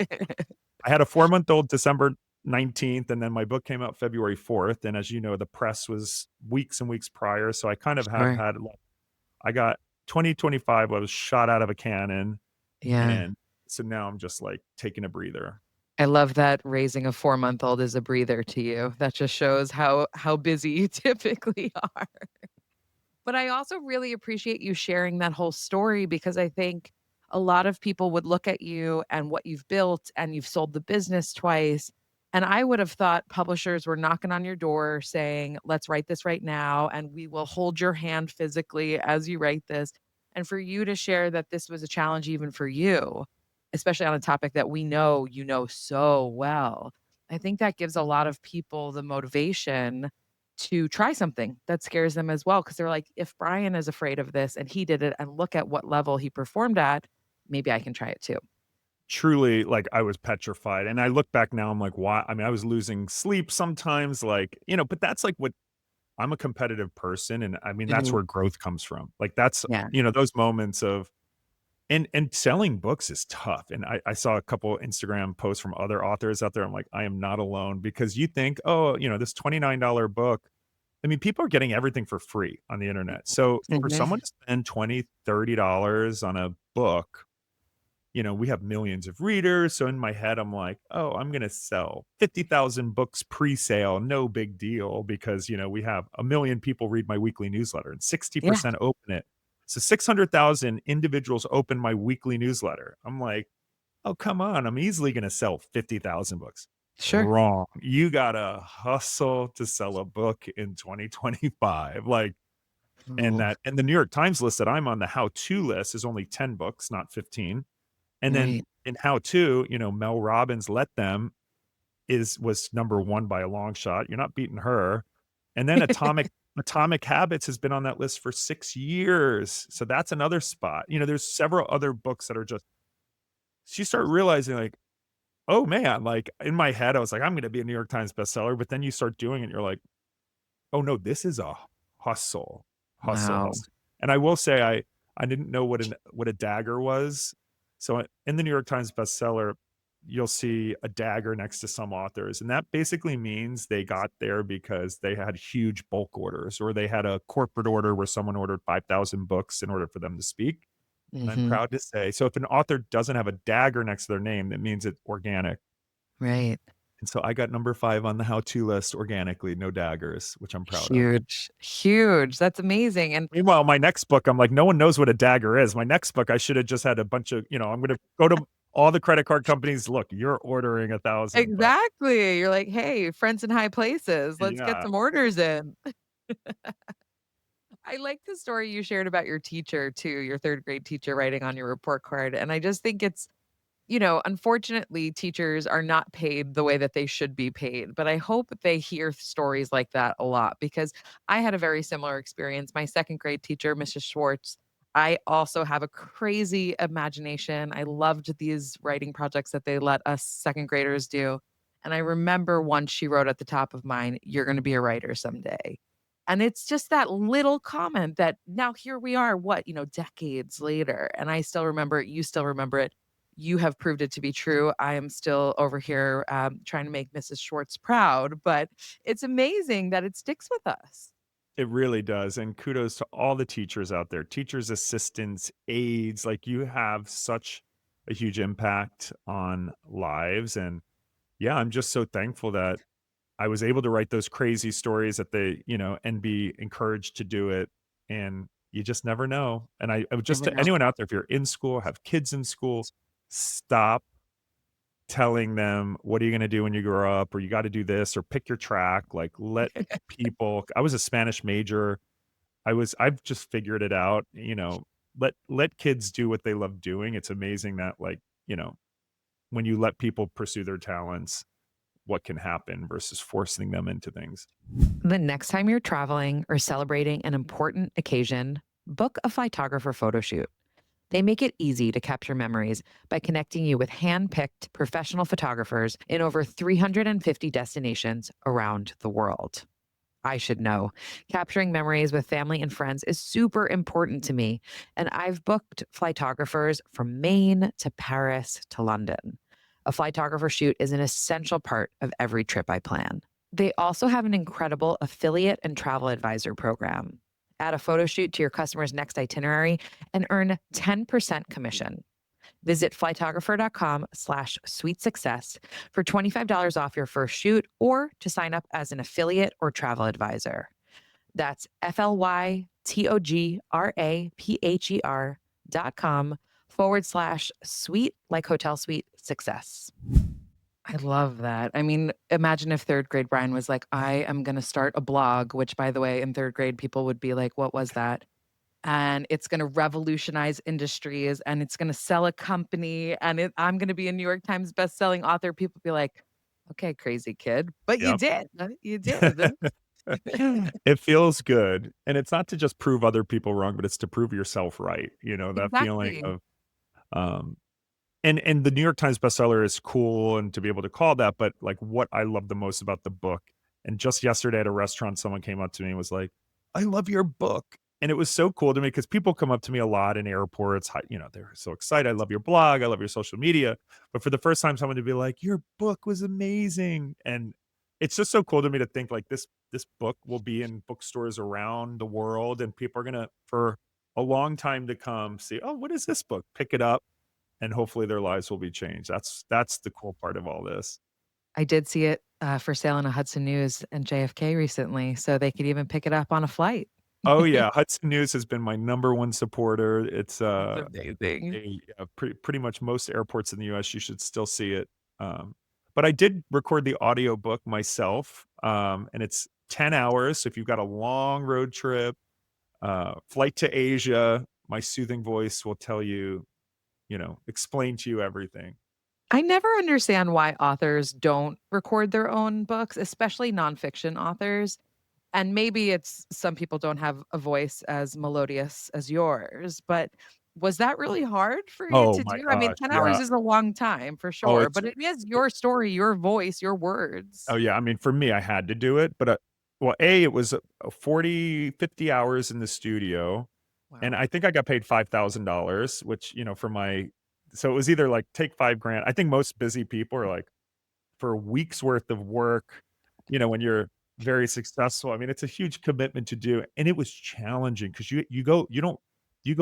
I had a 4-month-old December 19th, and then my book came out February 4th, and as you know, the press was weeks and weeks prior, so I kind of have Sure. had, like, I got 2025 was shot out of a cannon, Yeah. and so now I'm just, like, taking a breather. I love that raising a 4-month-old is a breather to you. That just shows how busy you typically are. But I also really appreciate you sharing that whole story because I think a lot of people would look at you and what you've built and you've sold the business twice. And I would have thought publishers were knocking on your door saying, let's write this right now. And we will hold your hand physically as you write this. And for you to share that this was a challenge even for you, especially on a topic that we know you know so well, I think that gives a lot of people the motivation to try something that scares them as well, because 'cause they're like, "If Brian is afraid of this and he did it and look at what level he performed at, maybe I can try it too." Truly, like, I was petrified, and I look back now, I'm like, "Why?" I mean, I was losing sleep sometimes, like, but that's, like, what I'm a competitive person, and, I mean, that's Mhm. where growth comes from. Like, that's, Yeah. those moments of, and selling books is tough, and I saw a couple Instagram posts from other authors out there, I'm like, "I am not alone," because you think, "Oh, this $29 book." I mean, people are getting everything for free on the internet, so for someone Mhm. to spend 20, $30 on a book, we have millions of readers. So in my head, I'm like, oh, I'm going to sell 50,000 books pre-sale. No big deal because, we have a million people read my weekly newsletter and Yeah, 60% open it. So 600,000 individuals open my weekly newsletter. I'm like, oh, come on. I'm easily going to sell 50,000 books. sure. Wrong. You got to hustle to sell a book in 2025. Like, Oh, and the New York Times list that I'm on, the how to list, is only 10 books, not 15. And then right. in How To, Mel Robbins' Let Them was number 1 by a long shot. You're not beating her. And then Atomic Habits has been on that list for 6 years. So that's another spot. There's several other books that are just, so you start realizing, like, "Oh, man," like, in my head, I was like, "I'm gonna be a New York Times bestseller," but then you start doing it, and you're like, "Oh, no, this is a hustle, hustle, Wow. hustle." And I will say I didn't know what a dagger was. So in the New York Times bestseller, you'll see a dagger next to some authors, and that basically means they got there because they had huge bulk orders, or they had a corporate order where someone ordered 5,000 books in order for them to speak. And I'm Mhm. proud to say, so if an author doesn't have a dagger next to their name, that means it's organic. Right. And so I got number 5 on the how-to list organically, no daggers, which I'm proud of. Huge, huge. That's amazing, and Meanwhile, my next book, I'm like, no one knows what a dagger is. My next book, I should have just had a bunch of, I'm gonna go to all the credit card companies. Look, you're ordering 1,000, but exactly. You're like, "Hey, friends in high places, let's get yeah, some orders in." I like the story you shared about your teacher too, your 3rd grade teacher writing on your report card, and I just think it's unfortunately, teachers are not paid the way that they should be paid, but I hope they hear stories like that a lot because I had a very similar experience. My 2nd grade teacher, Mrs. Schwartz, I also have a crazy imagination. I loved these writing projects that they let us 2nd graders do. And I remember once she wrote at the top of mine, "You're going to be a writer someday." And it's just that little comment that now here we are, what, decades later. And I still remember it. You still remember it. You have proved it to be true. I am still over here trying to make Mrs. Schwartz proud, but it's amazing that it sticks with us. It really does, and kudos to all the teachers out there, teachers, assistants, aides, like, you have such a huge impact on lives, and, yeah, I'm just so thankful that I was able to write those crazy stories that and be encouraged to do it, and you just never know, and I would just Never to know. anyone out there, if you're in school, have kids in school, stop telling them, "What are you gonna do when you grow up?" or "You gotta do this," or "Pick your track," like, let people I was a Spanish major. I've just figured it out, let kids do what they love doing. It's amazing that, when you let people pursue their talents, what can happen versus forcing them into things. The next time you're traveling or celebrating an important occasion, book a photographer photo shoot. They make it easy to capture memories by connecting you with hand picked professional photographers in over 350 destinations around the world. I should know. Capturing memories with family and friends is super important to me. And I've booked flytographers from Maine to Paris to London. A flytographer shoot is an essential part of every trip I plan. They also have an incredible affiliate and travel advisor program. Add a photo shoot to your customer's next itinerary and earn 10% commission. Visit flytographer.com/sweet success for $25 off your first shoot or to sign up as an affiliate or travel advisor. That's FLYTOGRAPHER.com/sweet, like hotel suite success. I love that. I mean, imagine if 3rd grade Brian was like, I am going to start a blog, which by the way, in 3rd grade, people would be like, what was that? And it's gonna revolutionize industries, and it's gonna sell a company, and I'm gonna be a New York Times bestselling author. People be like, "Okay, crazy kid." But you Yep. did. You did. It feels good, and it's not to just prove other people wrong, but it's to prove yourself right, that feeling Exactly. of, um and the New York Times bestseller is cool and to be able to call that, but, like, what I love the most about the book and just yesterday at a restaurant, someone came up to me and was like, "I love your book." And it was so cool to me because people come up to me a lot in airports, they're so excited, "I love your blog, I love your social media." But for the first time, someone to be like, "Your book was amazing." And it's just so cool to me to think, like, this book will be in bookstores around the world, and people are gonna, for a long time to come, see, "Oh, what is this book?" Pick it up and hopefully their lives will be changed. That's the cool part of all this. I did see it, for sale in a Hudson News and JFK recently, so they could even pick it up on a flight. Oh, yeah, Hudson News has been my number 1 supporter. It's, That's amazing. pretty much most airports in the US, you should still see it. But I did record the audiobook myself, and it's 10 hours, so if you've got a long road trip, flight to Asia, my soothing voice will tell you, explain to you everything. I never understand why authors don't record their own books, especially nonfiction authors. And maybe it's some people don't have a voice as melodious as yours, but was that really hard for you Oh to my do? I mean, gosh, 10 hours yeah. is a long time for Oh, sure, but it is your story, your voice, your Oh, words. yeah, I mean, for me, I had to do it, but, well, A, it was, 40, 50 hours in the studio, and Wow. I think I got paid $5,000, which, for my so it was either, like, take 5 grand. I think most busy people are like, for a week's worth of work, when you're very successful, I mean, it's a huge commitment to do, and it was challenging because you go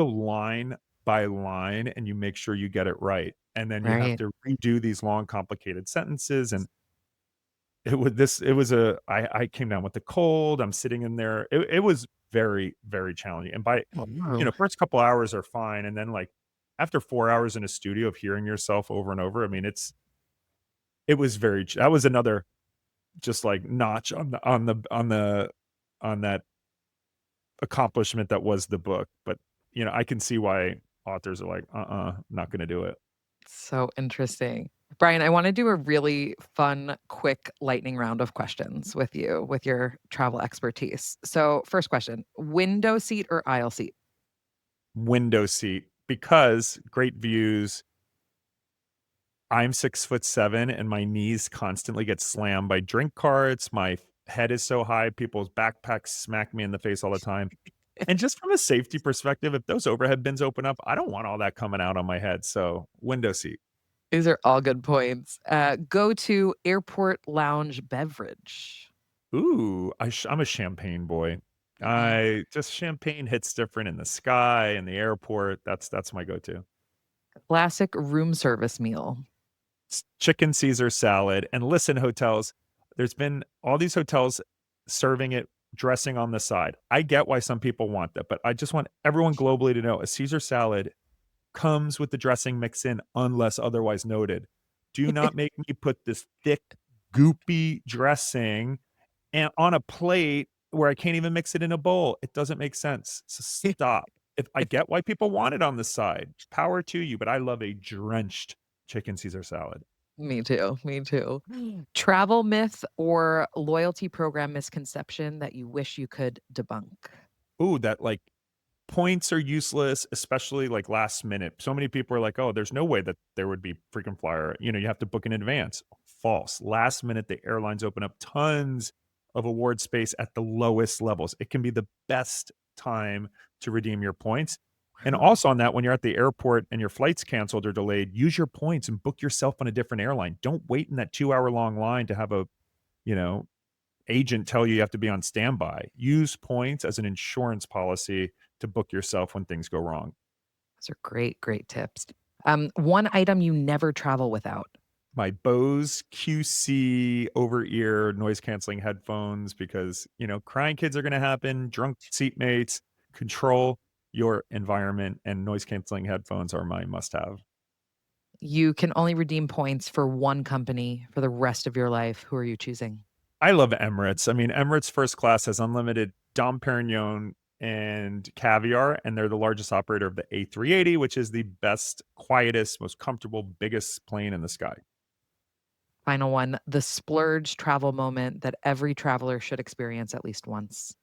line by line, and you make sure you get it right, and then you have Right. to redo these long, complicated sentences, and it was I came down with the cold, I'm sitting in there. It was very, very challenging, and Wow. first couple hours are fine, and then, like, after 4 hours in a studio of hearing yourself over and over, I mean, it was very ch that was another just, like, notch on that accomplishment that was the book, but, I can see why authors are like, not gonna do it." So interesting. Brian, I want to do a really fun, quick lightning round of questions with you with your travel expertise. So, first question, window seat or aisle seat? Window seat, because great views. I'm 6'7" and my knees constantly get slammed by drink carts, my head is so high, people's backpacks smack me in the face all the time. And just from a safety perspective, if those overhead bins open up, I don't want all that coming out on my head, so window seat. These are all good points. Go to airport lounge beverage. Ooh, I'm a champagne boy. Mm. I just champagne hits different in the sky, in the airport, that's my go-to. Classic room service meal. Chicken Caesar salad, and listen, hotels, there's been all these hotels serving it dressing on the side. I get why some people want that, but I just want everyone globally to know a Caesar salad comes with the dressing mix in unless otherwise noted. Do not make me put this thick, goopy dressing and on a plate where I can't even mix it in a bowl. It doesn't make sense. So stop. If I get why people want it on the side, power to you, but I love a drenched chicken Caesar salad. Me too. Me too. Travel myth or loyalty program misconception that you wish you could debunk. Ooh, that, like, points are useless, especially, like, last minute. So many people are like, "Oh, there's no way that there would be frequent flyer, you have to book in advance." False. Last minute, the airlines open up tons of award space at the lowest levels. It can be the best time to redeem your points. And also on that, when you're at the airport and your flight's canceled or delayed, use your points and book yourself on a different airline. Don't wait in that 2-hour-long line to have a, you know, agent tell you have to be on standby. Use points as an insurance policy to book yourself when things go wrong. Those are great, great tips. One item you never travel without. My Bose QC over ear noise canceling headphones because, crying kids are going to happen, drunk seatmates, control your environment, and noise canceling headphones are my must have. You can only redeem points for one company for the rest of your life. Who are you choosing? I love Emirates. I mean, Emirates first class has unlimited Dom Perignon and caviar, and they're the largest operator of the A380, which is the best, quietest, most comfortable, biggest plane in the sky. Final one, the splurge travel moment that every traveler should experience at least once.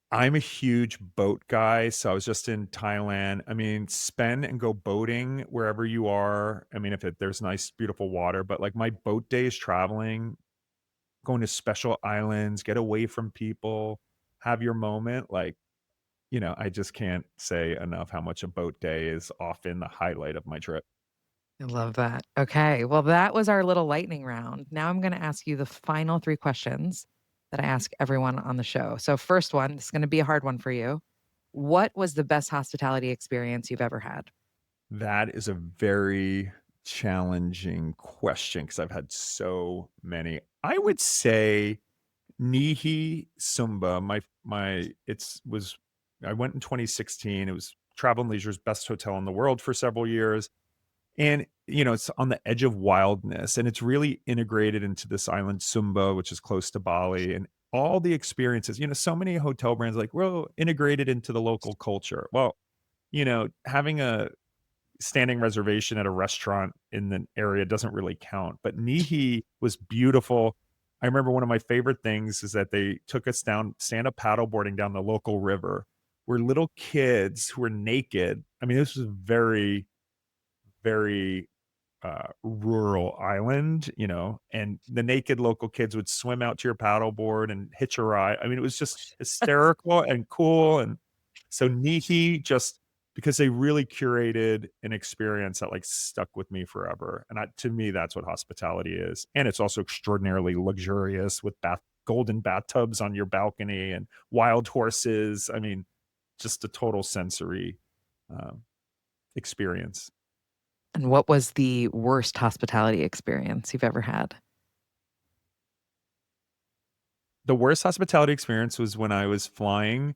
I'm a huge boat guy, so I was just in Thailand. I mean, spend and go boating wherever you are. I mean, if there's nice, beautiful water, but like my boat days traveling, going to special islands, get away from people, have your moment. Like, I just can't say enough how much a boat day is often the highlight of my trip. I love that. Okay. Well, that was our little lightning round. Now I'm going to ask you the final three questions that I ask everyone on the show. So, first one, this is going to be a hard one for you. What was the best hospitality experience you've ever had? That is a very challenging question because I've had so many. I would say Nihi Sumba, it's was I went in 2016. It was Travel and Leisure's best hotel in the world for several years. And, it's on the edge of wildness and it's really integrated into this island Sumba, which is close to Bali and all the experiences. So many hotel brands like, well, integrated into the local culture. Well, having a standing reservation at a restaurant in the area doesn't really count, but Nihi was beautiful. I remember one of my favorite things is that they took us down stand-up paddleboarding down the local river where little kids who were naked. I mean, this was very, very rural island, and the naked local kids would swim out to your paddleboard and hitch a ride. I mean, it was just hysterical and cool. And so Nihi just because they really curated an experience that like stuck with me forever. And to me, that's what hospitality is. And it's also extraordinarily luxurious with golden bathtubs on your balcony and wild horses. I mean, just a total sensory um, experience. And what was the worst hospitality experience you've ever had? The worst hospitality experience was when I was flying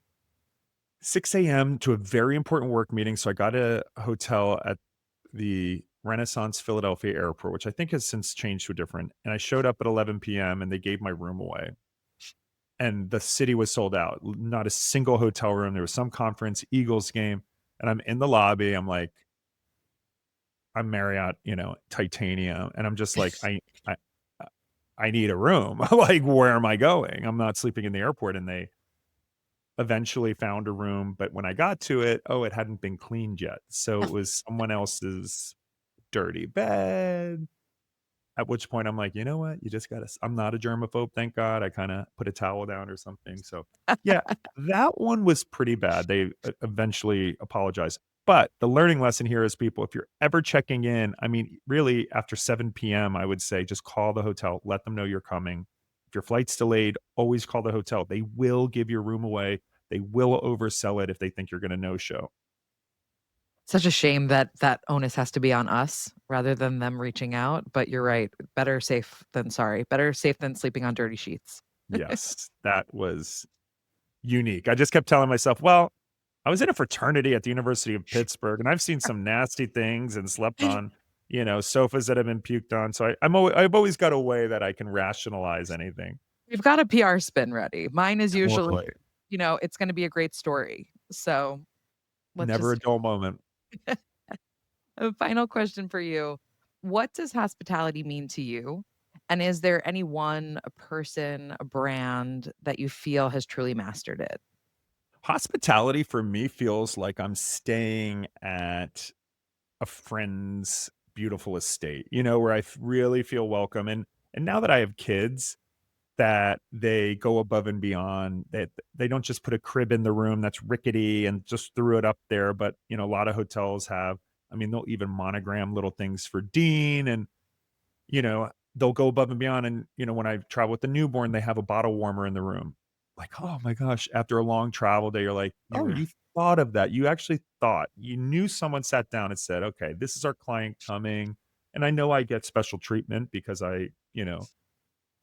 6 a.m. to a very important work meeting. So I got a hotel at the Renaissance Philadelphia Airport, which I think has since changed to a different. And I showed up at 11 p.m. and they gave my room away. and the city was sold out. Not a single hotel room. There was some conference, Eagles game, and I'm in the lobby. I'm Marriott, titanium, and I'm just like, I I need a room. Like, where am I going? I'm not sleeping in the airport, and they eventually found a room, but when I got to it, oh, it hadn't been cleaned yet. So it was someone else's dirty bed. At which point I'm like, "You know what? You just gotta I'm not a germaphobe, thank God." I kinda put a towel down or something. So, yeah, that one was pretty bad. They eventually apologized. But the learning lesson here is, people, if you're ever checking in, I mean, really after 7 PM, I would say just call the hotel, let them know you're coming. If your flight's delayed, always call the hotel. They will give your room away. They will oversell it if they think you're gonna no-show. Such a shame that that onus has to be on us rather than them reaching out, but you're right, better safe than sorry. Better safe than sleeping on dirty sheets. Yes, that was unique. I just kept telling myself, "Well, I was in a fraternity at the University of Pittsburgh, and I've seen some nasty things and slept on, sofas that have been puked on." So I've always got a way that I can rationalize anything. We've got a PR spin ready. Mine is usually, Totally. it's gonna be a great story. So, let's Never a just dull moment. a final question for you. What does hospitality mean to you? And is there anyone, a person, a brand that you feel has truly mastered it? Hospitality for me feels like I'm staying at a friend's beautiful estate, where really feel welcome, and now that I have kids, that they go above and beyond, that they don't just put a crib in the room that's rickety and just threw it up there, but, a lot of hotels have, I mean, they'll even monogram little things for Dean, and, they'll go above and beyond, and, when I travel with the newborn, they have a bottle warmer in the room. Like, oh my gosh, after a long travel day, you're like, "Oh, Yeah. you thought of that. You actually thought. You knew someone sat down and said, 'Okay, this is our client coming, and I know I get special treatment because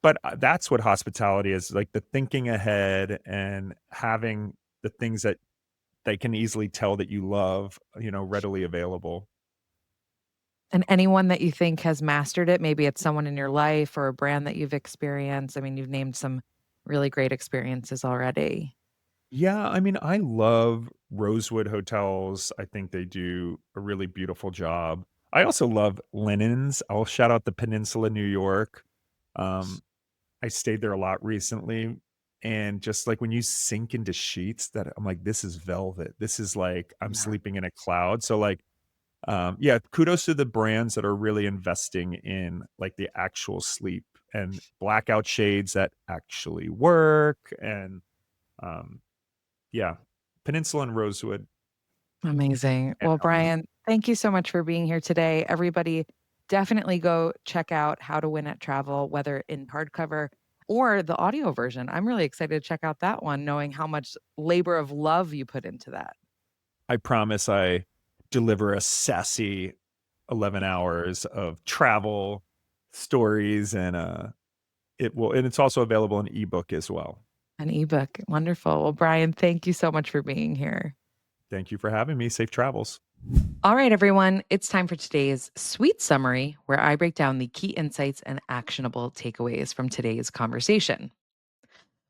but, that's what hospitality is, like, the thinking ahead and having the things that they can easily tell that you love, readily available. And anyone that you think has mastered it, maybe it's someone in your life or a brand that you've experienced. I mean, you've named some really great experiences already. Yeah, I mean, I love Rosewood Hotels. I think they do a really beautiful job. I also love linens. I'll shout out the Peninsula New York. Um, I stayed there a lot recently, and just, like, when you sink into sheets, that I'm like, "This is velvet. This is like I'm Yeah. sleeping in a cloud." So, like, yeah, kudos to the brands that are really investing in, like, the actual sleep and blackout shades that actually work, and, um, yeah, Peninsula and Rosewood, Amazing. can't Well, help it. Brian, thank you so much for being here today. Everybody, definitely go check out How to Win at Travel, whether in hardcover or the audio version. I'm really excited to check out that one, knowing how much labor of love you put into that. I promise I deliver a sassy 11 hours of travel stories, and, it's also available in ebook as well. An ebook. Wonderful. Well, Brian, thank you so much for being here. Thank you for having me. Safe travels. All right, everyone, it's time for today's sweet summary where I break down the key insights and actionable takeaways from today's conversation.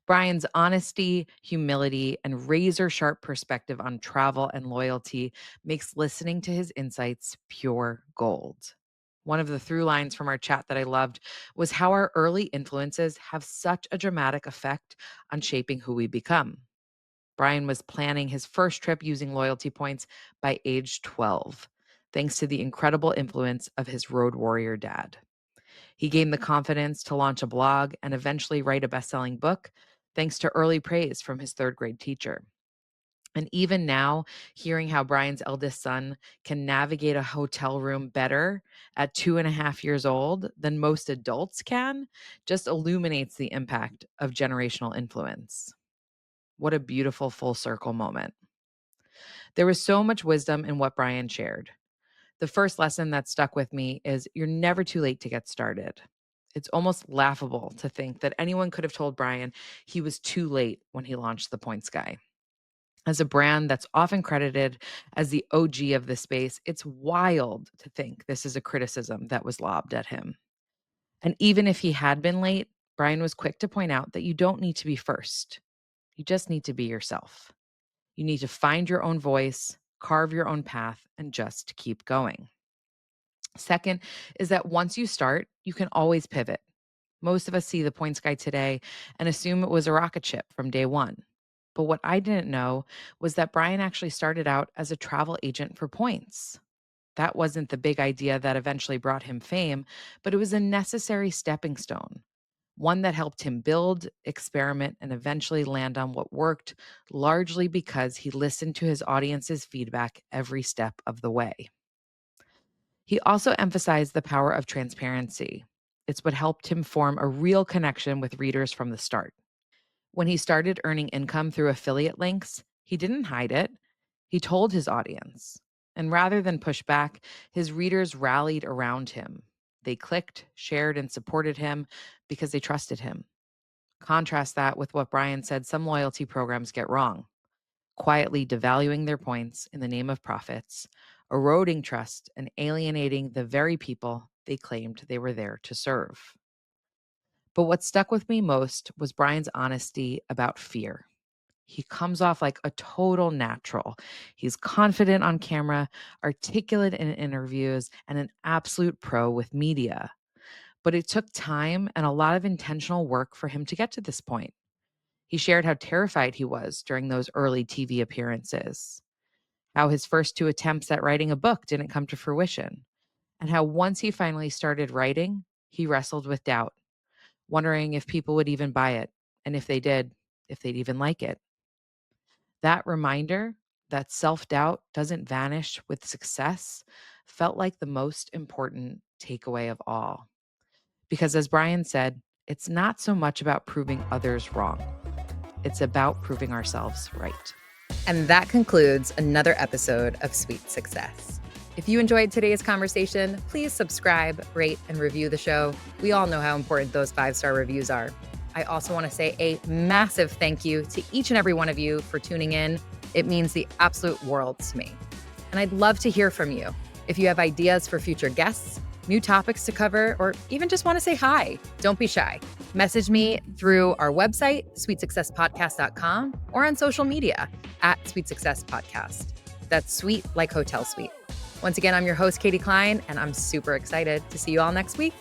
Brian's honesty, humility, and razor sharp perspective on travel and loyalty makes listening to his insights pure gold. One of the through lines from our chat that I loved was how our early influences have such a dramatic effect on shaping who we become. Brian was planning his first trip using loyalty points by age 12, thanks to the incredible influence of his road warrior dad. He gained the confidence to launch a blog and eventually write a best selling book, thanks to early praise from his third grade teacher. And even now, hearing how Brian's eldest son can navigate a hotel room better at 2.5 years old than most adults can just illuminates the impact of generational influence. What a beautiful full circle moment. There was so much wisdom in what Brian shared. The first lesson that stuck with me is you're never too late to get started. It's almost laughable to think that anyone could have told Brian he was too late when he launched the Points Guy. As a brand that's often credited as the OG of the space, it's wild to think this is a criticism that was lobbed at him. And even if he had been late, Brian was quick to point out that you don't need to be first. You just need to be yourself. You need to find your own voice, carve your own path, and just keep going. Second is that once you start, you can always pivot. Most of us see the points guide today and assume it was a rocket ship from day one. But what I didn't know was that Brian actually started out as a travel agent for points. That wasn't the big idea that eventually brought him fame, but it was a necessary stepping stone, one that helped him build, experiment, and eventually land on what worked, largely because he listened to his audience's feedback every step of the way. He also emphasized the power of transparency. It's what helped him form a real connection with readers from the start. When he started earning income through affiliate links, he didn't hide it. He told his audience. And rather than push back, his readers rallied around him. They clicked, shared, and supported him because they trusted him. Contrast that with what Brian said some loyalty programs get wrong: quietly devaluing their points in the name of profits, eroding trust, and alienating the very people they claimed they were there to serve. But what stuck with me most was Brian's honesty about fear. He comes off like a total natural. He's confident on camera, articulate in interviews, and an absolute pro with media. But it took time and a lot of intentional work for him to get to this point. He shared how terrified he was during those early TV appearances, how his first two attempts at writing a book didn't come to fruition, and how once he finally started writing, he wrestled with doubt, wondering if people would even buy it, and if they did, if they'd even like it. That reminder that self doubt doesn't vanish with success felt like the most important takeaway of all. Because as Brian said, it's not so much about proving others wrong, it's about proving ourselves right. And that concludes another episode of Sweet Success. If you enjoyed today's conversation, please subscribe, rate, and review the show. We all know how important those 5-star reviews are. I also want to say a massive thank you to each and every one of you for tuning in. It means the absolute world to me. And I'd love to hear from you. If you have ideas for future guests, new topics to cover, or even just want to say hi, don't be shy. Message me through our website, sweetsuccesspodcast.com, or on social media at Sweet Success Podcast. That's sweet like hotel suite. Once again, I'm your host, Katie Cline, and I'm super excited to see you all next week.